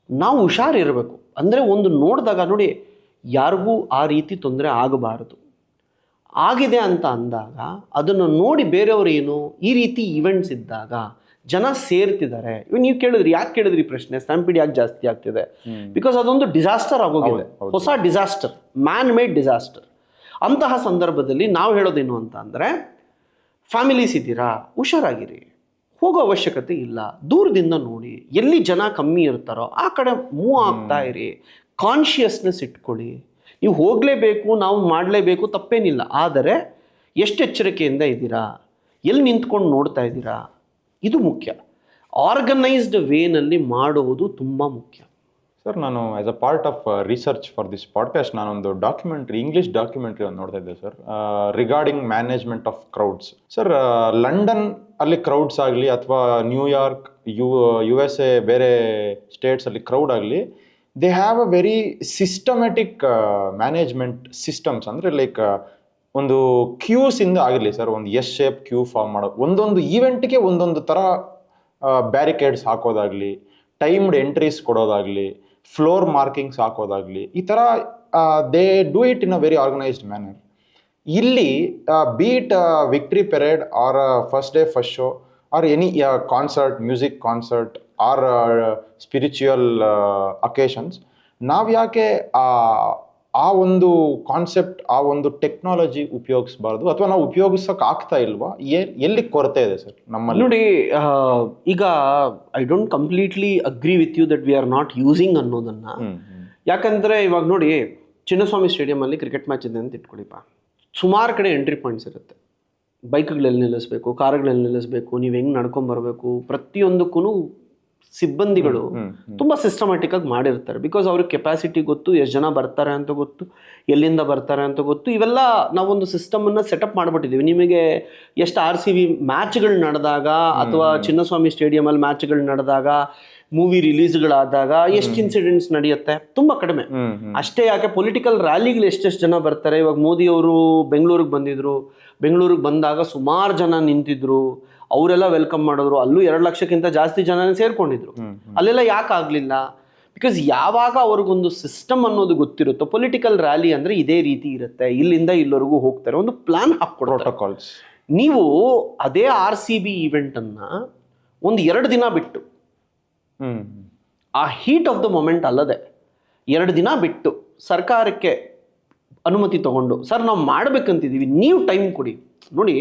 ನಾವು ಹುಷಾರಿರಬೇಕು. ಅಂದರೆ ಒಂದು ನೋಡಿದಾಗ ನೋಡಿ, ಯಾರಿಗೂ ಆ ರೀತಿ ತೊಂದರೆ ಆಗಬಾರದು. ಆಗಿದೆ ಅಂತ ಅಂದಾಗ ಅದನ್ನು ನೋಡಿ ಬೇರೆಯವರು ಏನು ಈ ರೀತಿ ಇವೆಂಟ್ಸ್ ಇದ್ದಾಗ ಜನ ಸೇರ್ತಿದ್ದಾರೆ. ಇವಾಗ ನೀವು ಕೇಳಿದ್ರಿ, ಯಾಕೆ ಕೇಳಿದ್ರಿ ಪ್ರಶ್ನೆ, ಸ್ಟ್ಯಾಂಪಿಡ್ ಯಾಕೆ ಜಾಸ್ತಿ ಆಗ್ತಿದೆ? ಬಿಕಾಸ್ ಅದೊಂದು ಡಿಸಾಸ್ಟರ್ ಆಗೋಗಿದೆ, ಹೊಸ ಡಿಸಾಸ್ಟರ್, ಮ್ಯಾನ್ ಮೇಡ್ ಡಿಸಾಸ್ಟರ್. ಅಂತಹ ಸಂದರ್ಭದಲ್ಲಿ ನಾವು ಹೇಳೋದೇನು ಅಂತ ಅಂದರೆ, ಫ್ಯಾಮಿಲೀಸ್ ಇದ್ದೀರಾ, ಹುಷಾರಾಗಿರಿ, ಹೋಗೋ ಅವಶ್ಯಕತೆ ಇಲ್ಲ, ದೂರದಿಂದ ನೋಡಿ, ಎಲ್ಲಿ ಜನ ಕಮ್ಮಿ ಇರ್ತಾರೋ ಆ ಕಡೆ ಮೂವ್ ಆಗ್ತಾ ಇರಿ, ಕಾನ್ಷಿಯಸ್ನೆಸ್ ಇಟ್ಕೊಳ್ಳಿ. ನೀವು ಹೋಗಲೇಬೇಕು, ನಾವು ಮಾಡಲೇಬೇಕು, ತಪ್ಪೇನಿಲ್ಲ. ಆದರೆ ಎಷ್ಟು ಎಚ್ಚರಿಕೆಯಿಂದ ಇದ್ದೀರಾ, ಎಲ್ಲಿ ನಿಂತ್ಕೊಂಡು ನೋಡ್ತಾ ಇದ್ದೀರಾ, ಇದು ಮುಖ್ಯ. ಆರ್ಗನೈಸ್ಡ್ ವೇನಲ್ಲಿ ಮಾಡುವುದು ತುಂಬ ಮುಖ್ಯ. ಸರ್, ನಾನು as a part of research for this podcast ನಾನೊಂದು ಡಾಕ್ಯುಮೆಂಟ್ರಿ, ಇಂಗ್ಲೀಷ್ ಡಾಕ್ಯುಮೆಂಟ್ರಿ ಒಂದು ನೋಡ್ತಾ ಇದ್ದೆ sir, regarding management of crowds. Sir, London ಅಲ್ಲಿ ಕ್ರೌಡ್ಸ್ ಆಗಲಿ ಅಥವಾ ನ್ಯೂಯಾರ್ಕ್, USA ಬೇರೆ ಸ್ಟೇಟ್ಸಲ್ಲಿ ಕ್ರೌಡ್ ಆಗಲಿ, they have a very systematic management systems. ಅಂದರೆ ಲೈಕ್ ಒಂದು ಕ್ಯೂಸ್ ಇಂದ ಆಗಿರಲಿ ಸರ್, ಒಂದು ಎಸ್ ಶೇಪ್ ಕ್ಯೂ ಫಾರ್ಮ್ ಮಾಡೋದು, ಒಂದೊಂದು ಈವೆಂಟ್ಗೆ ಒಂದೊಂದು ಥರ ಬ್ಯಾರಿಕೇಡ್ಸ್ ಹಾಕೋದಾಗಲಿ, ಟೈಮ್ಡ್ ಎಂಟ್ರೀಸ್ ಕೊಡೋದಾಗಲಿ, ಫ್ಲೋರ್ ಮಾರ್ಕಿಂಗ್ಸ್ ಹಾಕೋದಾಗಲಿ, ಈ ಥರ they do it in a very organised manner. ಇಲ್ಲಿ be it victory parade or first day first show or any concert, music concert or spiritual occasions, ನಾವು ಯಾಕೆ ಆ ಒಂದು ಕಾನ್ಸೆಪ್ಟ್, ಆ ಒಂದು ಟೆಕ್ನಾಲಜಿ ಉಪಯೋಗಿಸಬಾರ್ದು? ಅಥವಾ ನಾವು ಉಪಯೋಗಿಸೋಕೆ ಆಗ್ತಾ ಇಲ್ವಾ? ಎಲ್ಲಿ ಕೊರತೆ ಇದೆ ಸರ್ ನಮ್ಮಲ್ಲಿ? ನೋಡಿ, ಈಗ I don't completely agree with you that we are not using ಅನ್ನೋದನ್ನು. ಯಾಕಂದರೆ ಇವಾಗ ನೋಡಿ, ಚಿನ್ನಸ್ವಾಮಿ ಸ್ಟೇಡಿಯಮಲ್ಲಿ ಕ್ರಿಕೆಟ್ ಮ್ಯಾಚ್ ಇದೆ ಅಂತ ಇಟ್ಕೊಳ್ಳಿಪ್ಪ, ಸುಮಾರು ಕಡೆ ಎಂಟ್ರಿ ಪಾಯಿಂಟ್ಸ್ ಇರುತ್ತೆ. ಬೈಕ್ಗಳಲ್ಲಿ ನಿಲ್ಲಿಸ್ಬೇಕು, ಕಾರುಗಳಲ್ಲಿ ನಿಲ್ಲಿಸ್ಬೇಕು, ನೀವು ಹೆಂಗೆ ನಡ್ಕೊಂಬರ್ಬೇಕು, ಪ್ರತಿಯೊಂದಕ್ಕೂ ಸಿಬ್ಬಂದಿಗಳು ತುಂಬ ಸಿಸ್ಟಮ್ಯಾಟಿಕ್ ಆಗಿ ಮಾಡಿರ್ತಾರೆ. ಬಿಕಾಸ್ ಅವ್ರಿಗೆ ಕೆಪಾಸಿಟಿ ಗೊತ್ತು, ಎಷ್ಟು ಜನ ಬರ್ತಾರೆ ಅಂತ ಗೊತ್ತು, ಎಲ್ಲಿಂದ ಬರ್ತಾರೆ ಅಂತ ಗೊತ್ತು. ಇವೆಲ್ಲ ನಾವೊಂದು ಸಿಸ್ಟಮನ್ನು ಸೆಟಪ್ ಮಾಡಿಬಿಟ್ಟಿದ್ದೀವಿ. ನಿಮಗೆ ಎಷ್ಟು RCB ಮ್ಯಾಚ್ಗಳು ನಡೆದಾಗ ಅಥವಾ ಚಿನ್ನಸ್ವಾಮಿ ಸ್ಟೇಡಿಯಮಲ್ಲಿ ಮ್ಯಾಚ್ಗಳು ನಡೆದಾಗ, ಮೂವಿ ರಿಲೀಸ್ಗಳಾದಾಗ ಎಷ್ಟು ಇನ್ಸಿಡೆಂಟ್ಸ್ ನಡೆಯುತ್ತೆ? ತುಂಬ ಕಡಿಮೆ. ಅಷ್ಟೇ ಯಾಕೆ, ಪೊಲಿಟಿಕಲ್ ರ್ಯಾಲಿಗಳು ಎಷ್ಟೆಷ್ಟು ಜನ ಬರ್ತಾರೆ. ಇವಾಗ ಮೋದಿ ಅವರು ಬೆಂಗಳೂರಿಗೆ ಬಂದಿದ್ರು, ಬೆಂಗಳೂರಿಗೆ ಬಂದಾಗ ಸುಮಾರು ಜನ ನಿಂತಿದ್ರು, ಅವರೆಲ್ಲ ವೆಲ್ಕಮ್ ಮಾಡಿದ್ರು. ಅಲ್ಲೂ 2 ಲಕ್ಷಕ್ಕಿಂತ ಜಾಸ್ತಿ ಜನ ಸೇರ್ಕೊಂಡಿದ್ರು. ಅಲ್ಲೆಲ್ಲ ಯಾಕೆ ಆಗಲಿಲ್ಲ? ಬಿಕಾಸ್ ಯಾವಾಗ ಅವ್ರಿಗೊಂದು ಸಿಸ್ಟಮ್ ಅನ್ನೋದು ಗೊತ್ತಿರುತ್ತೋ, ಪೊಲಿಟಿಕಲ್ ರ್ಯಾಲಿ ಅಂದರೆ ಇದೇ ರೀತಿ ಇರುತ್ತೆ, ಇಲ್ಲಿಂದ ಇಲ್ಲಿವರೆಗೂ ಹೋಗ್ತಾರೆ, ಒಂದು ಪ್ಲಾನ್ ಹಾಕ್ಕೊಡ್ತಾರೆ. ಪ್ರೋಟೋಕಾಲ್ಸ್. ನೀವು ಅದೇ RCB ಈವೆಂಟನ್ನು ಒಂದು 2 ದಿನ ಬಿಟ್ಟು, ಆ ಹೀಟ್ ಆಫ್ ದ ಮೊಮೆಂಟ್ ಅಲ್ಲದೆ 2 ದಿನ ಬಿಟ್ಟು ಸರ್ಕಾರಕ್ಕೆ ಅನುಮತಿ ತಗೊಂಡು, ಸರ್ ನಾವು ಮಾಡ್ಬೇಕಂತಿದ್ದೀವಿ, ನೀವು ಟೈಮ್ ಕೊಡಿ. ನೋಡಿ,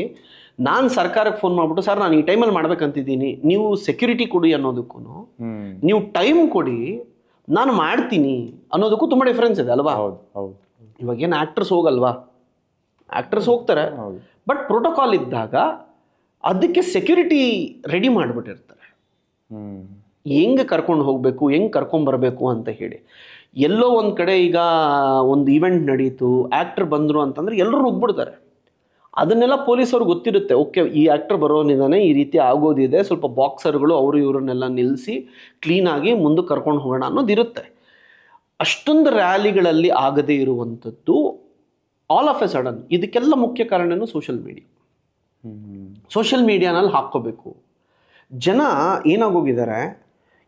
ನಾನು ಸರ್ಕಾರಕ್ಕೆ ಫೋನ್ ಮಾಡ್ಬಿಟ್ಟು, ಸರ್ ನಾನು ಈ ಟೈಮಲ್ಲಿ ಮಾಡ್ಬೇಕಂತಿದ್ದೀನಿ, ನೀವು ಸೆಕ್ಯೂರಿಟಿ ಕೊಡಿ ಅನ್ನೋದಕ್ಕೂ, ನೀವು ಟೈಮ್ ಕೊಡಿ ನಾನು ಮಾಡ್ತೀನಿ ಅನ್ನೋದಕ್ಕೂ ತುಂಬ ಡಿಫ್ರೆನ್ಸ್ ಇದೆ ಅಲ್ವಾ? ಇವಾಗ ಏನು ಆ್ಯಕ್ಟರ್ಸ್ ಹೋಗಲ್ವಾ? ಆ್ಯಕ್ಟರ್ಸ್ ಹೋಗ್ತಾರೆ, ಬಟ್ ಪ್ರೋಟೋಕಾಲ್ ಇದ್ದಾಗ ಅದಕ್ಕೆ ಸೆಕ್ಯೂರಿಟಿ ರೆಡಿ ಮಾಡಿಬಿಟ್ಟಿರ್ತಾರೆ. ಹೆಂಗೆ ಕರ್ಕೊಂಡು ಹೋಗಬೇಕು, ಹೆಂಗೆ ಕರ್ಕೊಂಬರ್ಬೇಕು ಅಂತ ಹೇಳಿ. ಎಲ್ಲೋ ಒಂದು ಕಡೆ ಈಗ ಒಂದು ಈವೆಂಟ್ ನಡೀತು, ಆ್ಯಕ್ಟರ್ ಬಂದರು ಅಂತಂದರೆ ಎಲ್ಲರೂ ನುಗ್ಬಿಡ್ತಾರೆ. ಅದನ್ನೆಲ್ಲ ಪೊಲೀಸವ್ರಿಗೆ ಗೊತ್ತಿರುತ್ತೆ, ಓಕೆ ಈ ಆ್ಯಕ್ಟರ್ ಬರೋನಿದ್ದಾನೆ, ಈ ರೀತಿ ಆಗೋದಿದೆ, ಸ್ವಲ್ಪ ಬಾಕ್ಸರ್ಗಳು ಅವರು ಇವರನ್ನೆಲ್ಲ ನಿಲ್ಲಿಸಿ ಕ್ಲೀನಾಗಿ ಮುಂದಕ್ಕೆ ಕರ್ಕೊಂಡು ಹೋಗೋಣ ಅನ್ನೋದಿರುತ್ತೆ. ಅಷ್ಟೊಂದು ರ್ಯಾಲಿಗಳಲ್ಲಿ ಆಗದೇ ಇರುವಂಥದ್ದು ಆಲ್ ಆಫ್ ಎ ಸಡನ್. ಇದಕ್ಕೆಲ್ಲ ಮುಖ್ಯ ಕಾರಣನೂ ಸೋಷಿಯಲ್ ಮೀಡಿಯಾ. ಸೋಷಿಯಲ್ ಮೀಡಿಯಾನಲ್ಲಿ ಹಾಕ್ಕೋಬೇಕು. ಜನ ಏನಾಗೋಗಿದ್ದಾರೆ,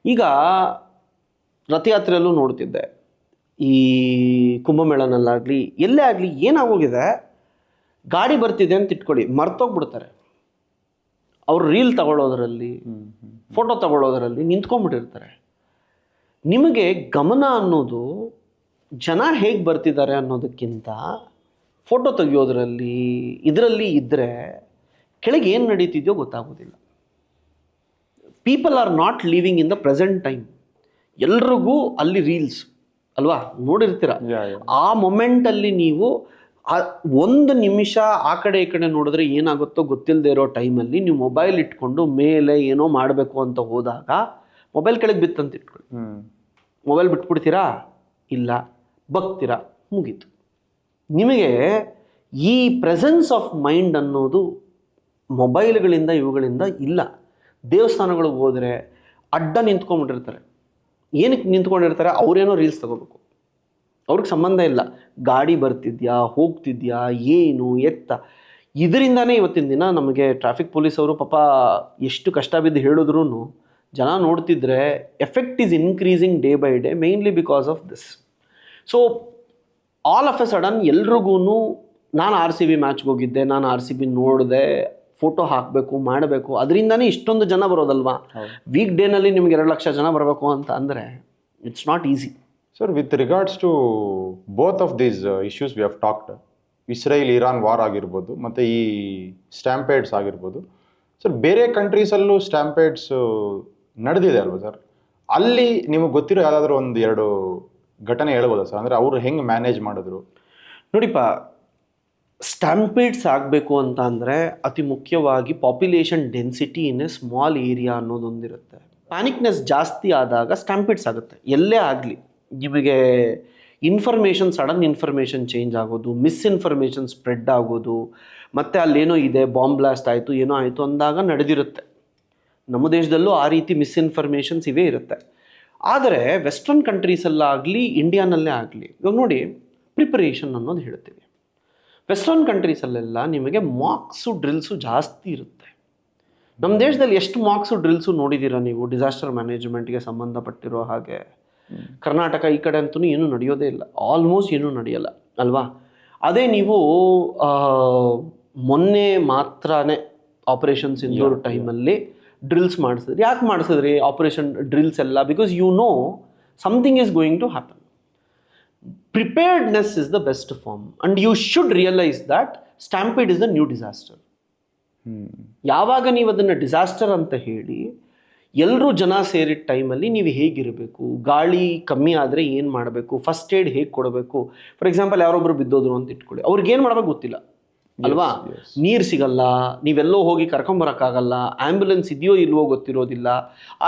ಈಗ ರಥಯಾತ್ರೆಯಲ್ಲೂ ನೋಡ್ತಿದ್ದೆ, ಈ ಕುಂಭಮೇಳನಲ್ಲಾಗಲಿ ಎಲ್ಲೇ ಆಗಲಿ ಏನಾಗೋಗಿದೆ, ಗಾಡಿ ಬರ್ತಿದೆ ಅಂತ ಇಟ್ಕೊಳ್ಳಿ, ಮರ್ತೋಗ್ಬಿಡ್ತಾರೆ. ಅವ್ರು ರೀಲ್ ತಗೊಳ್ಳೋದ್ರಲ್ಲಿ, ಫೋಟೋ ತಗೊಳ್ಳೋದ್ರಲ್ಲಿ ನಿಂತ್ಕೊಂಡ್ಬಿಟ್ಟಿರ್ತಾರೆ. ನಿಮಗೆ ಗಮನ ಅನ್ನೋದು ಜನ ಹೇಗೆ ಬರ್ತಿದ್ದಾರೆ ಅನ್ನೋದಕ್ಕಿಂತ ಫೋಟೋ ತೆಗಿಯೋದ್ರಲ್ಲಿ ಇದರಲ್ಲಿ ಇದ್ದರೆ ಕೆಳಗೆ ಏನು ನಡೀತಿದೆಯೋ ಗೊತ್ತಾಗೋದಿಲ್ಲ. People are not living in the present time. ಎಲ್ರಿಗೂ ಅಲ್ಲಿ ರೀಲ್ಸ್ ಅಲ್ವಾ, ನೋಡಿರ್ತೀರ. ಆ ಮೊಮೆಂಟಲ್ಲಿ ನೀವು ಒಂದು ನಿಮಿಷ ಆ ಕಡೆ ಈ ಕಡೆ ನೋಡಿದ್ರೆ ಏನಾಗುತ್ತೋ ಗೊತ್ತಿಲ್ಲದೆ ಇರೋ ಟೈಮಲ್ಲಿ ನೀವು ಮೊಬೈಲ್ ಇಟ್ಕೊಂಡು ಮೇಲೆ ಏನೋ ಮಾಡಬೇಕು ಅಂತ ಹೋದಾಗ ಮೊಬೈಲ್ ಕೆಳಗೆ ಬಿತ್ತಂತ ಇಟ್ಕೊಳ್ಳಿ. ಮೊಬೈಲ್ ಬಿಟ್ಬಿಡ್ತೀರಾ? ಇಲ್ಲ, ಬಗ್ತೀರಾ, ಮುಗೀತು. ನಿಮಗೆ ಈ ಪ್ರೆಸೆನ್ಸ್ ಆಫ್ ಮೈಂಡ್ ಅನ್ನೋದು ಮೊಬೈಲ್ಗಳಿಂದ ಇವುಗಳಿಂದ ಇಲ್ಲ. ದೇವಸ್ಥಾನಗಳಿಗೆ ಹೋದರೆ ಅಡ್ಡ ನಿಂತ್ಕೊಂಡ್ಬಿಟ್ಟಿರ್ತಾರೆ. ಏನಕ್ಕೆ ನಿಂತ್ಕೊಂಡಿರ್ತಾರೆ? ಅವರೇನೋ ರೀಲ್ಸ್ ತಗೋಬೇಕು, ಅವ್ರಿಗೆ ಸಂಬಂಧ ಇಲ್ಲ. ಗಾಡಿ ಬರ್ತಿದ್ಯಾ, ಹೋಗ್ತಿದ್ಯಾ, ಏನು ಎತ್ತ. ಇದರಿಂದಾನೇ ಇವತ್ತಿನ ದಿನ ನಮಗೆ ಟ್ರಾಫಿಕ್ ಪೊಲೀಸವರು ಪಾಪ ಎಷ್ಟು ಕಷ್ಟ ಬಿದ್ದು ಹೇಳಿದ್ರು ಜನ ನೋಡ್ತಿದ್ರೆ effect is increasing day by day, mainly because of this. So all of A sudden ಎಲ್ರಿಗೂ ನಾನು RCB ಮ್ಯಾಚ್ಗೆ ಹೋಗಿದ್ದೆ, ನಾನು RCB ನೋಡಿದೆ, ಫೋಟೋ ಹಾಕಬೇಕು, ಮಾಡಬೇಕು, ಅದರಿಂದನೇ ಇಷ್ಟೊಂದು ಜನ ಬರೋದಲ್ವಾ. ವೀಕ್ ಡೇನಲ್ಲಿ ನಿಮ್ಗೆ 2 ಲಕ್ಷ ಜನ ಬರಬೇಕು ಅಂತ ಅಂದರೆ it's not easy. Sir, with regards to both of these issues we have talked, Israel Iran war ಆಗಿರ್ಬೋದು ಮತ್ತು ಈ ಸ್ಟ್ಯಾಂಪೇಡ್ಸ್ ಆಗಿರ್ಬೋದು. ಸರ್, ಬೇರೆ ಕಂಟ್ರೀಸಲ್ಲೂ ಸ್ಟ್ಯಾಂಪೇಡ್ಸ್ ನಡೆದಿದೆ ಅಲ್ವಾ ಸರ್? ಅಲ್ಲಿ ನಿಮಗೆ ಗೊತ್ತಿರೋ ಯಾವುದಾದ್ರೂ 1-2 ಘಟನೆ ಹೇಳ್ಬೋದಾ ಸರ್? ಅಂದರೆ ಅವರು ಹೆಂಗೆ ಮ್ಯಾನೇಜ್ ಮಾಡಿದ್ರು? ನೋಡಿಪ್ಪ, ಸ್ಟ್ಯಾಂಪೇಡ್ಸ್ ಆಗಬೇಕು ಅಂತ ಅಂದರೆ ಅತಿ ಮುಖ್ಯವಾಗಿ population density in a small area ಅನ್ನೋದೊಂದಿರುತ್ತೆ. ಪ್ಯಾನಿಕ್ನೆಸ್ ಜಾಸ್ತಿ ಆದಾಗ ಸ್ಟ್ಯಾಂಪೇಡ್ಸ್ ಆಗುತ್ತೆ. ಎಲ್ಲೇ ಆಗಲಿ ನಿಮಗೆ ಇನ್ಫಾರ್ಮೇಷನ್, ಸಡನ್ ಇನ್ಫಾರ್ಮೇಷನ್ ಚೇಂಜ್ ಆಗೋದು, ಮಿಸ್ಇನ್ಫಾರ್ಮೇಷನ್ ಸ್ಪ್ರೆಡ್ ಆಗೋದು, ಮತ್ತು ಅಲ್ಲೇನೋ ಇದೆ, ಬಾಂಬ್ ಬ್ಲಾಸ್ಟ್ ಆಯಿತು, ಏನೋ ಆಯಿತು ಅಂದಾಗ ನಡೆದಿರುತ್ತೆ. ನಮ್ಮ ದೇಶದಲ್ಲೂ ಆ ರೀತಿ ಮಿಸ್ಇನ್ಫಾರ್ಮೇಷನ್ಸ್ ಇವೇ ಇರುತ್ತೆ. ಆದರೆ ವೆಸ್ಟರ್ನ್ ಕಂಟ್ರೀಸಲ್ಲಾಗಲಿ ಇಂಡಿಯಾನಲ್ಲೇ ಆಗಲಿ, ಇವಾಗ ನೋಡಿ, ಪ್ರಿಪರೇಷನ್ ಅನ್ನೋದು ಹೇಳ್ತೀವಿ. ವೆಸ್ಟರ್ನ್ ಕಂಟ್ರೀಸಲ್ಲೆಲ್ಲ ನಿಮಗೆ ಮಾಕ್ಸು ಡ್ರಿಲ್ಸು ಜಾಸ್ತಿ ಇರುತ್ತೆ. ನಮ್ಮ ದೇಶದಲ್ಲಿ ಎಷ್ಟು ಮಾಕ್ಸು ಡ್ರಿಲ್ಸು ನೋಡಿದ್ದೀರಾ ನೀವು ಡಿಸಾಸ್ಟರ್ ಮ್ಯಾನೇಜ್ಮೆಂಟ್ಗೆ ಸಂಬಂಧಪಟ್ಟಿರೋ ಹಾಗೆ? ಕರ್ನಾಟಕ ಈ ಕಡೆ ಅಂತೂ ಏನೂ ನಡೆಯೋದೇ ಇಲ್ಲ, ಆಲ್ಮೋಸ್ಟ್ ಏನೂ ನಡೆಯಲ್ಲ ಅಲ್ವಾ. ಅದೇ ನೀವು ಮೊನ್ನೆ ಮಾತ್ರನೇ ಆಪರೇಷನ್ ಸಿಂಧೂರ್ ಟೈಮಲ್ಲಿ ಡ್ರಿಲ್ಸ್ ಮಾಡಿಸಿದ್ರಿ. ಯಾಕೆ ಮಾಡಿಸಿದ್ರಿ ಆಪರೇಷನ್ ಡ್ರಿಲ್ಸ್ ಎಲ್ಲ? Because you know something is going to happen. Preparedness is the best form, and you should realize that stampede is the new disaster. ಯಾವಾಗ ನೀವು ಅದನ್ನು ಡಿಸಾಸ್ಟರ್ ಅಂತ ಹೇಳಿ ಎಲ್ಲರೂ ಜನ ಸೇರಿದ ಟೈಮಲ್ಲಿ ನೀವು ಹೇಗಿರಬೇಕು, ಗಾಳಿ ಕಮ್ಮಿ ಆದರೆ ಏನು ಮಾಡಬೇಕು, ಫಸ್ಟ್ ಏಡ್ ಹೇಗೆ ಕೊಡಬೇಕು. ಫಾರ್ ಎಕ್ಸಾಂಪಲ್, ಯಾರೊಬ್ಬರು ಬಿದ್ದೋದ್ರು ಅಂತ ಇಟ್ಕೊಳ್ಳಿ, ಅವ್ರಿಗೆ ಏನು ಮಾಡಬೇಕು ಗೊತ್ತಿಲ್ಲ ಅಲ್ವಾ. ನೀರು ಸಿಗಲ್ಲ, ನೀವೆಲ್ಲೋ ಹೋಗಿ ಕರ್ಕೊಂಬರೋಕ್ಕಾಗಲ್ಲ, ಆ್ಯಂಬುಲೆನ್ಸ್ ಇದೆಯೋ ಇಲ್ವೋ ಗೊತ್ತಿರೋದಿಲ್ಲ.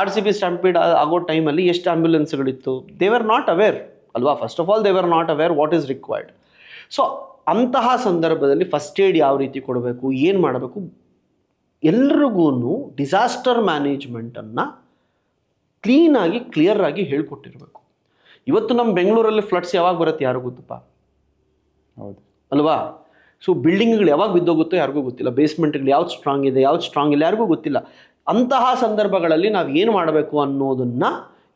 RCB ಸ್ಟ್ಯಾಂಪೇಡ್ ಆಗೋ ಟೈಮಲ್ಲಿ ಎಷ್ಟು ಆ್ಯಂಬುಲೆನ್ಸ್ಗಳಿತ್ತು? ದೇ ವರ್ ನಾಟ್ ಅವೇರ್ ಅಲ್ವಾ. First of all they were not aware what is required. So ಅಂತಹ ಸಂದರ್ಭದಲ್ಲಿ ಫಸ್ಟ್ ಏಡ್ ಯಾವ ರೀತಿ ಕೊಡಬೇಕು, ಏನು ಮಾಡಬೇಕು, ಎಲ್ರಿಗೂ ಡಿಸಾಸ್ಟರ್ ಮ್ಯಾನೇಜ್ಮೆಂಟನ್ನು ಕ್ಲೀನಾಗಿ ಕ್ಲಿಯರಾಗಿ ಹೇಳ್ಕೊಟ್ಟಿರಬೇಕು. ಇವತ್ತು ನಮ್ಮ ಬೆಂಗಳೂರಲ್ಲಿ ಫ್ಲಡ್ಸ್ ಯಾವಾಗ ಬರುತ್ತೆ ಯಾರಿಗೂ ಗೊತ್ತಪ್ಪ? ಹೌದು ಅಲ್ವಾ. ಸೊ ಬಿಲ್ಡಿಂಗ್ಗಳು ಯಾವಾಗ ಬಿದ್ದೋಗುತ್ತೋ ಯಾರಿಗೂ ಗೊತ್ತಿಲ್ಲ, ಬೇಸ್ಮೆಂಟ್ಗಳು ಯಾವ್ದು ಸ್ಟ್ರಾಂಗ್ ಇದೆ, ಯಾವ್ದು ಸ್ಟ್ರಾಂಗ್ ಇಲ್ಲ, ಯಾರಿಗೂ ಗೊತ್ತಿಲ್ಲ. ಅಂತಹ ಸಂದರ್ಭಗಳಲ್ಲಿ ನಾವು ಏನು ಮಾಡಬೇಕು ಅನ್ನೋದನ್ನು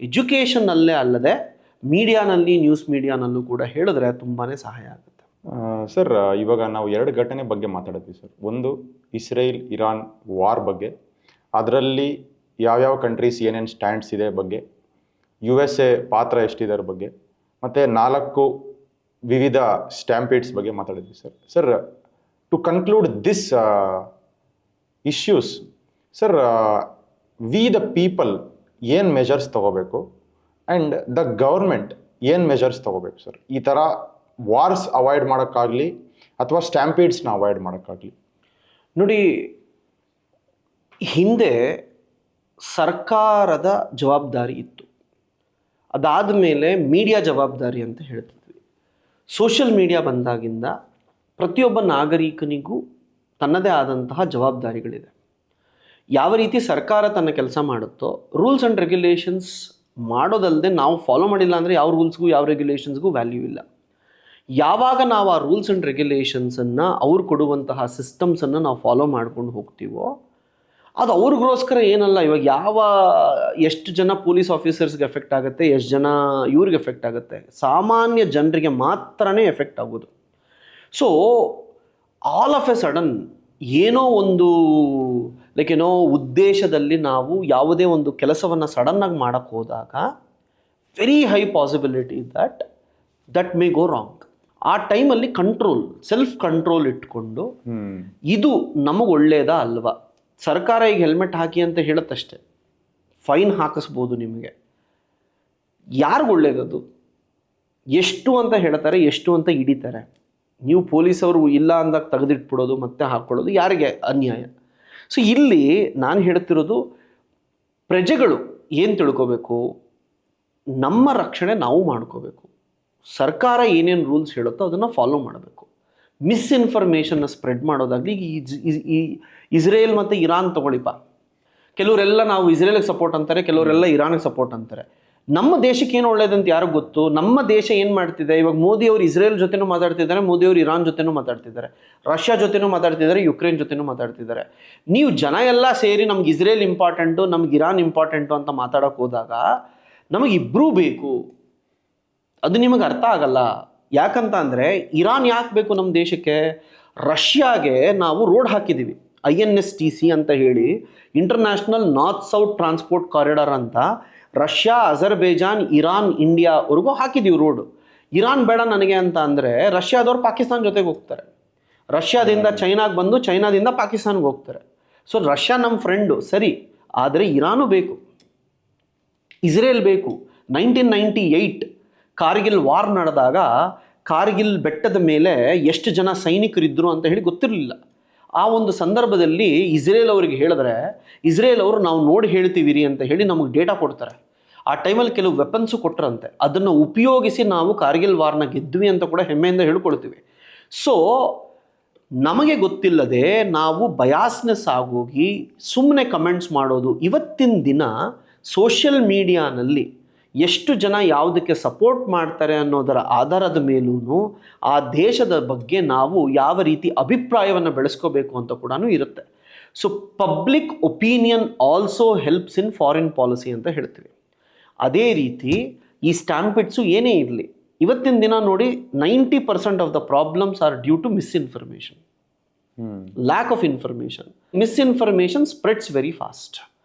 ಎಜುಕೇಷನ್ನಲ್ಲೇ ಅಲ್ಲದೆ ಮೀಡಿಯಾನಲ್ಲಿ, ನ್ಯೂಸ್ ಮೀಡಿಯಾನಲ್ಲೂ ಕೂಡ ಹೇಳಿದ್ರೆ ತುಂಬಾ ಸಹಾಯ ಆಗುತ್ತೆ. ಸರ್, ಇವಾಗ ನಾವು 2 ಘಟನೆ ಬಗ್ಗೆ ಮಾತಾಡಿದ್ವಿ ಸರ್. ಒಂದು ಇಸ್ರೇಲ್-ಇರಾನ್ ವಾರ್ ಬಗ್ಗೆ, ಅದರಲ್ಲಿ ಯಾವ್ಯಾವ ಕಂಟ್ರೀಸ್ ಏನೇನು ಸ್ಟ್ಯಾಂಡ್ಸ್ ಇದೆ ಬಗ್ಗೆ, USA ಪಾತ್ರ ಎಷ್ಟಿದೆ ಅದ್ರ ಬಗ್ಗೆ, ಮತ್ತು 4 ವಿವಿಧ ಸ್ಟ್ಯಾಂಪೇಡ್ಸ್ ಬಗ್ಗೆ ಮಾತಾಡಿದ್ವಿ sir. Sir, to conclude this issues sir, we the people ಏನು ಮೆಜರ್ಸ್ ತಗೋಬೇಕು ಆ್ಯಂಡ್ ದ ಗೌರ್ಮೆಂಟ್ ಏನು ಮೆಜರ್ಸ್ ತಗೋಬೇಕು ಸರ್, ಈ ಥರ ವಾರ್ಸ್ ಅವಾಯ್ಡ್ ಮಾಡೋಕ್ಕಾಗಲಿ ಅಥವಾ ಸ್ಟ್ಯಾಂಪೇಡ್ಸ್ನ ಅವಾಯ್ಡ್ ಮಾಡೋಕ್ಕಾಗಲಿ? ನೋಡಿ, ಹಿಂದೆ ಸರ್ಕಾರದ ಜವಾಬ್ದಾರಿ ಇತ್ತು, ಅದಾದ ಮೇಲೆ ಮೀಡಿಯಾ ಜವಾಬ್ದಾರಿ ಅಂತ ಹೇಳ್ತಿದ್ವಿ. ಸೋಷಿಯಲ್ ಮೀಡಿಯಾ ಬಂದಾಗಿಂದ ಪ್ರತಿಯೊಬ್ಬ ನಾಗರಿಕನಿಗೂ ತನ್ನದೇ ಆದಂತಹ ಜವಾಬ್ದಾರಿಗಳಿದೆ. ಯಾವ ರೀತಿ ಸರ್ಕಾರ ತನ್ನ ಕೆಲಸ ಮಾಡುತ್ತೋ, ರೂಲ್ಸ್ ಆ್ಯಂಡ್ ರೆಗ್ಯುಲೇಷನ್ಸ್ ಮಾಡೋದಲ್ಲದೆ ನಾವು ಫಾಲೋ ಮಾಡಿಲ್ಲ ಅಂದರೆ ಯಾವ ರೂಲ್ಸ್ಗೂ ಯಾವ ರೆಗ್ಯುಲೇಷನ್ಸ್ಗೂ ವ್ಯಾಲ್ಯೂ ಇಲ್ಲ. ಯಾವಾಗ ನಾವು ಆ ರೂಲ್ಸ್ ಆ್ಯಂಡ್ ರೆಗ್ಯುಲೇಷನ್ಸನ್ನು ಅವ್ರು ಕೊಡುವಂತಹ ಸಿಸ್ಟಮ್ಸನ್ನು ನಾವು ಫಾಲೋ ಮಾಡ್ಕೊಂಡು ಹೋಗ್ತೀವೋ ಅದು ಅವ್ರಿಗೋಸ್ಕರ ಏನಲ್ಲ. ಇವಾಗ ಎಷ್ಟು ಜನ ಪೊಲೀಸ್ ಆಫೀಸರ್ಸ್ಗೆ ಎಫೆಕ್ಟ್ ಆಗುತ್ತೆ, ಎಷ್ಟು ಜನ ಇವ್ರಿಗೆ ಎಫೆಕ್ಟ್ ಆಗುತ್ತೆ, ಸಾಮಾನ್ಯ ಜನರಿಗೆ ಮಾತ್ರನೇ ಎಫೆಕ್ಟ್ ಆಗೋದು. So all of A sudden ಏನೋ ಒಂದು ಉದ್ದೇಶದಲ್ಲಿ ನಾವು ಯಾವುದೇ ಒಂದು ಕೆಲಸವನ್ನು ಸಡನ್ನಾಗಿ ಮಾಡೋಕ್ಕೆ ಹೋದಾಗ very high possibility that may go wrong. ಆ ಟೈಮಲ್ಲಿ ಸೆಲ್ಫ್ ಕಂಟ್ರೋಲ್ ಇಟ್ಕೊಂಡು ಇದು ನಮಗೆ ಒಳ್ಳೆಯದಾ ಅಲ್ವಾ, ಸರ್ಕಾರ ಈಗ ಹೆಲ್ಮೆಟ್ ಹಾಕಿ ಅಂತ ಹೇಳುತ್ತಷ್ಟೆ, ಫೈನ್ ಹಾಕಿಸ್ಬೋದು ನಿಮಗೆ, ಯಾರಿಗೂ ಒಳ್ಳೇದದು? ಎಷ್ಟು ಅಂತ ಹೇಳ್ತಾರೆ, ಎಷ್ಟು ಅಂತ ಹಿಡಿತಾರೆ. ನೀವು ಪೊಲೀಸವರು ಇಲ್ಲ ಅಂದಾಗ ತೆಗೆದಿಟ್ಬಿಡೋದು ಮತ್ತೆ ಹಾಕ್ಕೊಳ್ಳೋದು ಯಾರಿಗೆ ಅನ್ಯಾಯ. ಸೊ ಇಲ್ಲಿ ನಾನು ಹೇಳ್ತಿರೋದು, ಪ್ರಜೆಗಳು ಏನು ತಿಳ್ಕೋಬೇಕು, ನಮ್ಮ ರಕ್ಷಣೆ ನಾವು ಮಾಡ್ಕೋಬೇಕು. ಸರ್ಕಾರ ಏನೇನು ರೂಲ್ಸ್ ಹೇಳುತ್ತೋ ಅದನ್ನು ಫಾಲೋ ಮಾಡಬೇಕು. ಮಿಸ್ಇನ್ಫಾರ್ಮೇಷನ್ನ ಸ್ಪ್ರೆಡ್ ಮಾಡೋದಾಗಲಿ, ಈ ಇಸ್ರೇಲ್ ಮತ್ತು ಇರಾನ್ ತಗೊಳ್ಳಿಪ್ಪ, ಕೆಲವರೆಲ್ಲ ನಾವು ಇಸ್ರೇಲಿಗೆ ಸಪೋರ್ಟ್ ಅಂತಾರೆ, ಕೆಲವರೆಲ್ಲ ಇರಾನಿಗೆ ಸಪೋರ್ಟ್ ಅಂತಾರೆ. ನಮ್ಮ ದೇಶಕ್ಕೆ ಏನು ಒಳ್ಳೇದಂತ ಯಾರಿಗೂ ಗೊತ್ತು? ನಮ್ಮ ದೇಶ ಏನು ಮಾಡ್ತಿದೆ ಇವಾಗ? ಮೋದಿಯವರು ಇಸ್ರೇಲ್ ಜೊತೆನೂ ಮಾತಾಡ್ತಿದ್ದಾರೆ, ಮೋದಿಯವರು ಇರಾನ್ ಜೊತೆನೂ ಮಾತಾಡ್ತಿದ್ದಾರೆ, ರಷ್ಯಾ ಜೊತೆನೂ ಮಾತಾಡ್ತಿದ್ದಾರೆ, ಯುಕ್ರೇನ್ ಜೊತೆನೂ ಮಾತಾಡ್ತಿದ್ದಾರೆ. ನೀವು ಜನ ಎಲ್ಲ ಸೇರಿ ನಮ್ಗೆ ಇಸ್ರೇಲ್ ಇಂಪಾರ್ಟೆಂಟು, ನಮ್ಗೆ ಇರಾನ್ ಇಂಪಾರ್ಟೆಂಟು ಅಂತ ಮಾತಾಡೋಕೆ ಹೋದಾಗ ನಮಗಿಬ್ಬರೂ ಬೇಕು. ಅದು ನಿಮಗೆ ಅರ್ಥ ಆಗಲ್ಲ. ಯಾಕಂತ ಅಂದರೆ ಇರಾನ್ ಯಾಕೆ ಬೇಕು ನಮ್ಮ ದೇಶಕ್ಕೆ? ರಷ್ಯಾಗೆ ನಾವು ರೋಡ್ ಹಾಕಿದ್ದೀವಿ, INSTC ಅಂತ ಹೇಳಿ, international north south transport corridor ಅಂತ. ರಷ್ಯಾ, ಅಜರ್ಬೈಜಾನ್, ಇರಾನ್, ಇಂಡಿಯಾವರೆಗೂ ಹಾಕಿದ್ದೀವಿ ರೋಡು. ಇರಾನ್ ಬೇಡ ನನಗೆ ಅಂತ ಅಂದರೆ ರಷ್ಯಾದವ್ರು ಪಾಕಿಸ್ತಾನ ಜೊತೆಗೆ ಹೋಗ್ತಾರೆ, ರಷ್ಯಾದಿಂದ ಚೈನಾಗೆ ಬಂದು ಚೈನಾದಿಂದ ಪಾಕಿಸ್ತಾನ್ಗೆ ಹೋಗ್ತಾರೆ. ಸೊ ರಷ್ಯಾ ನಮ್ಮ ಫ್ರೆಂಡು ಸರಿ, ಆದರೆ ಇರಾನು ಬೇಕು, ಇಸ್ರೇಲ್ ಬೇಕು. 1998 ಕಾರ್ಗಿಲ್ ವಾರ್ ನಡೆದಾಗ ಕಾರ್ಗಿಲ್ ಬೆಟ್ಟದ ಮೇಲೆ ಎಷ್ಟು ಜನ ಸೈನಿಕರಿದ್ದರು ಅಂತ ಹೇಳಿ ಗೊತ್ತಿರಲಿಲ್ಲ. ಆ ಒಂದು ಸಂದರ್ಭದಲ್ಲಿ ಇಸ್ರೇಲ್ ಅವರಿಗೆ ಹೇಳಿದ್ರೆ, ಇಸ್ರೇಲ್ ಅವರು ನಾವು ನೋಡಿ ಹೇಳ್ತೀವಿ ಅಂತ ಹೇಳಿ ನಮಗೆ ಡೇಟಾ ಕೊಡ್ತಾರೆ. ಆ ಟೈಮಲ್ಲಿ ಕೆಲವು ವೆಪನ್ಸು ಕೊಟ್ಟರಂತೆ, ಅದನ್ನು ಉಪಯೋಗಿಸಿ ನಾವು ಕಾರ್ಗಿಲ್ ವಾರ್ನ ಗೆದ್ವಿ ಅಂತ ಕೂಡ ಹೆಮ್ಮೆಯಿಂದ ಹೇಳ್ಕೊಳ್ತೀವಿ. ಸೊ ನಮಗೆ ಗೊತ್ತಿಲ್ಲದೆ ನಾವು ಬಯಾಸ್ನೆಸ್ ಆಗೋಗಿ ಸುಮ್ಮನೆ ಕಮೆಂಟ್ಸ್ ಮಾಡೋದು. ಇವತ್ತಿನ ದಿನ ಸೋಷಿಯಲ್ ಮೀಡಿಯಾನಲ್ಲಿ ಎಷ್ಟು ಜನ ಯಾವುದಕ್ಕೆ ಸಪೋರ್ಟ್ ಮಾಡ್ತಾರೆ ಅನ್ನೋದರ ಆಧಾರದ ಮೇಲೂ ಆ ದೇಶದ ಬಗ್ಗೆ ನಾವು ಯಾವ ರೀತಿ ಅಭಿಪ್ರಾಯವನ್ನು ಬೆಳೆಸ್ಕೋಬೇಕು ಅಂತ ಕೂಡ ಇರುತ್ತೆ. So public opinion also helps in foreign policy ಅಂತ ಹೇಳ್ತೀವಿ. ಅದೇ ರೀತಿ ಈ ಸ್ಟ್ಯಾಂಪಿಡ್ಸು ಏನೇ ಇರಲಿ, ಇವತ್ತಿನ ದಿನ ನೋಡಿ 90% of the problems are due to misinformation, lack of information. Misinformation spreads very fast.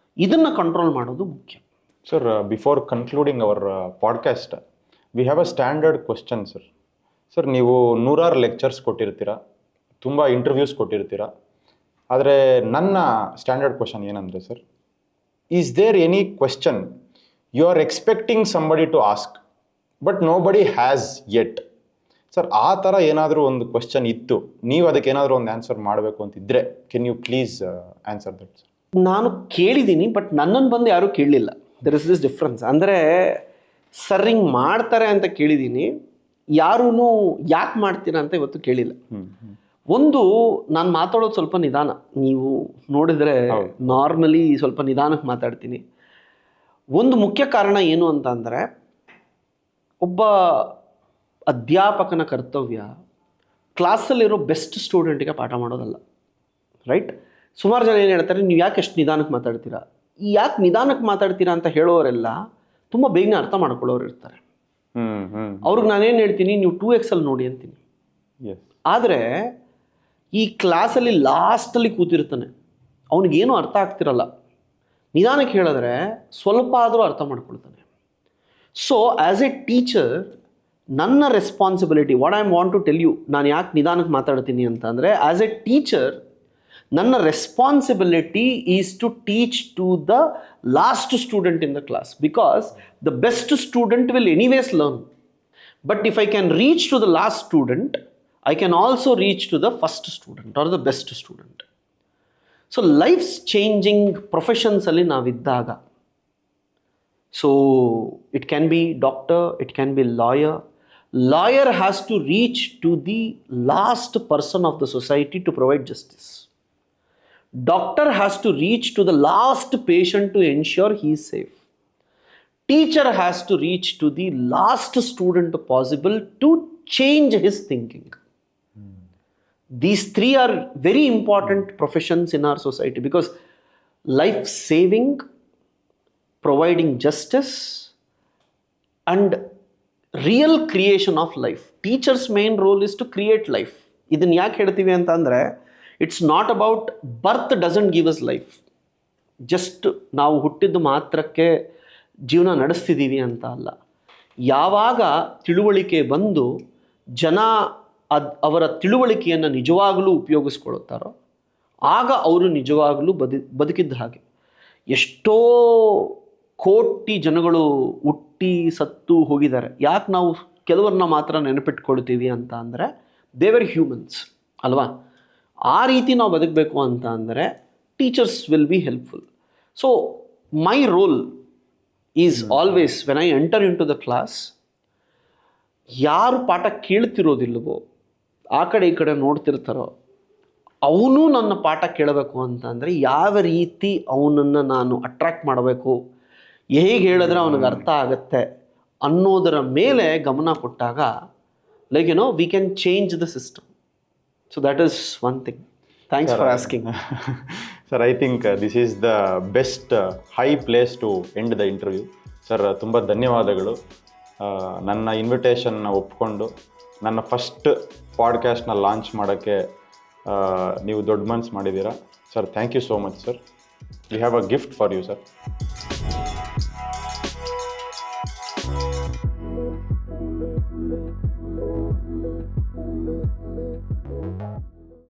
ಇದನ್ನು ಕಂಟ್ರೋಲ್ ಮಾಡೋದು ಮುಖ್ಯ. Sir, before concluding our podcast, we have a standard question, sir. Sir, ನೀವು 100 ಲೆಕ್ಚರ್ಸ್ ಕೊಟ್ಟಿರ್ತೀರ, ತುಂಬ ಇಂಟರ್ವ್ಯೂಸ್ ಕೊಟ್ಟಿರ್ತೀರ. ಆದರೆ ನನ್ನ ಸ್ಟ್ಯಾಂಡರ್ಡ್ ಕ್ವಶನ್ ಏನಂದರೆ sir, is there any question you are expecting somebody to ask but nobody has yet? Sir, ಆ ಥರ ಏನಾದರೂ ಒಂದು ಕ್ವಶನ್ ಇತ್ತು, ನೀವು ಅದಕ್ಕೆ ಏನಾದರೂ ಒಂದು ಆನ್ಸರ್ ಮಾಡಬೇಕು ಅಂತಿದ್ರೆ, can you please answer that? Sir, ನಾನು ಕೇಳಿದ್ದೀನಿ, ಬಟ್ ನನ್ನನ್ನು ಬಂದು ಯಾರೂ ಕೇಳಲಿಲ್ಲ. There is this difference. ಅಂದರೆ ಸರ್ ಹಿಂಗೆ ಮಾಡ್ತಾರೆ ಅಂತ ಕೇಳಿದ್ದೀನಿ, ಯಾರೂ ಯಾಕೆ ಮಾಡ್ತೀರಾ ಅಂತ ಇವತ್ತು ಕೇಳಿಲ್ಲ. ಒಂದು, ನಾನು ಮಾತಾಡೋದು ಸ್ವಲ್ಪ ನಿಧಾನ, ನೀವು ನೋಡಿದರೆ ನಾರ್ಮಲಿ ಸ್ವಲ್ಪ ನಿಧಾನಕ್ಕೆ ಮಾತಾಡ್ತೀನಿ. ಒಂದು ಮುಖ್ಯ ಕಾರಣ ಏನು ಅಂತ ಅಂದರೆ, ಒಬ್ಬ ಅಧ್ಯಾಪಕನ ಕರ್ತವ್ಯ ಕ್ಲಾಸಲ್ಲಿರೋ ಬೆಸ್ಟ್ ಸ್ಟೂಡೆಂಟಿಗೆ ಪಾಠ ಮಾಡೋದಲ್ಲ, ರೈಟ್? ಸುಮಾರು ಜನ ಏನು ಹೇಳ್ತಾರೆ, ನೀವು ಯಾಕೆ ಎಷ್ಟು ನಿಧಾನಕ್ಕೆ ಮಾತಾಡ್ತೀರಾ? ಈ ಯಾಕೆ ನಿಧಾನಕ್ಕೆ ಮಾತಾಡ್ತೀರಾ ಅಂತ ಹೇಳೋರೆಲ್ಲ ತುಂಬ ಬೇಗನೆ ಅರ್ಥ ಮಾಡ್ಕೊಳ್ಳೋರು ಇರ್ತಾರೆ. ಅವ್ರಿಗೆ ನಾನೇನು ಹೇಳ್ತೀನಿ, ನೀವು 2x ಅಲ್ಲಿ ನೋಡಿ ಅಂತೀನಿ. ಆದರೆ ಈ ಕ್ಲಾಸಲ್ಲಿ ಲಾಸ್ಟಲ್ಲಿ ಕೂತಿರ್ತಾನೆ, ಅವನಿಗೇನು ಅರ್ಥ ಆಗ್ತಿರಲ್ಲ. ನಿಧಾನಕ್ಕೆ ಹೇಳಿದ್ರೆ ಸ್ವಲ್ಪ ಆದರೂ ಅರ್ಥ ಮಾಡ್ಕೊಳ್ತಾನೆ. ಸೊ ಆ್ಯಸ್ ಎ ಟೀಚರ್, ನನ್ನ responsibility, what I want to tell you, ನಾನು ಯಾಕೆ ನಿಧಾನಕ್ಕೆ ಮಾತಾಡ್ತೀನಿ ಅಂತಂದರೆ, ಆ್ಯಸ್ ಎ ಟೀಚರ್ ನನ್ನ responsibility is to teach to the last student in the class, because the best student will anyways learn. But if I can reach to the last student, I can also reach to the first student or the best student. So life's changing ಪ್ರೊಫೆಷನ್ಸಲ್ಲಿ ನಾವಿದ್ದಾಗ, so it can be doctor, it can be lawyer. Lawyer has to reach to the last person of the society to provide justice. Doctor has to reach to the last patient to ensure he is safe. Teacher has to reach to the last student possible to change his thinking. These three are very important professions in our society, because life saving, providing justice and real creation of life. Teachers main role is to create life. ಇದನ್ನು ಯಾಕೆ ಹೇಳ್ತೀವಿ ಅಂತ ಅಂದರೆ, it's not about birth doesn't give us life. Just ನಾವು ಹುಟ್ಟಿದ್ದು ಮಾತ್ರಕ್ಕೆ ಜೀವನ ನಡೆಸ್ತಿದ್ದೀವಿ ಅಂತ ಅಲ್ಲ. ಯಾವಾಗ ತಿಳುವಳಿಕೆ ಬಂದು ಜನ ಅವರ ತಿಳುವಳಿಕೆಯನ್ನು ನಿಜವಾಗಲೂ ಉಪಯೋಗಿಸ್ಕೊಳ್ತಾರೋ ಆಗ ಅವರು ನಿಜವಾಗಲೂ ಬದುಕಿದ್ದ ಹಾಗೆ. ಎಷ್ಟೋ ಕೋಟಿ ಜನಗಳು ಹುಟ್ಟಿ ಸತ್ತು ಹೋಗಿದ್ದಾರೆ. ಯಾಕೆ ನಾವು ಕೆಲವ್ರನ್ನ ಮಾತ್ರ ನೆನಪಿಟ್ಕೊಳ್ತೀವಿ ಅಂತ ಅಂದರೆ, ದೇವರ್ ಹ್ಯೂಮನ್ಸ್ ಅಲ್ವಾ? ಆ ರೀತಿ ನಾವು ಬದುಕಬೇಕು ಅಂತ ಅಂದರೆ teachers will be helpful. So my role is always when I enter in to the class, ಯಾರು ಪಾಠ ಕೇಳ್ತಿರೋದಿಲ್ಲವೋ, ಆ ಕಡೆ ಈ ಕಡೆ ನೋಡ್ತಿರ್ತಾರೋ, ಅವನು ನನ್ನ ಪಾಠ ಕೇಳಬೇಕು ಅಂತ ಅಂದರೆ ಯಾವ ರೀತಿ ಅವನನ್ನು ನಾನು ಅಟ್ರ್ಯಾಕ್ಟ್ ಮಾಡಬೇಕು, ಹೇಗೆ ಹೇಳಿದ್ರೆ ಅವನಿಗೆ ಅರ್ಥ ಆಗುತ್ತೆ ಅನ್ನೋದರ ಮೇಲೆ ಗಮನ ಕೊಟ್ಟಾಗ, like you know, we can change the system. So that is one thing. Thanks for asking. Sir, I think this is the best high place to end the interview. Sir, ತುಂಬ ಧನ್ಯವಾದಗಳು. ನನ್ನ ಇನ್ವಿಟೇಷನ್ನ ಒಪ್ಕೊಂಡು ನನ್ನ ಫಸ್ಟ್ ಪಾಡ್ಕಾಸ್ಟ್ನ ಲಾಂಚ್ ಮಾಡೋಕ್ಕೆ ನೀವು ದೊಡ್ಡ ಮನ್ಸು ಮಾಡಿದ್ದೀರಾ. Sir, thank you so much sir. We have a gift for you sir.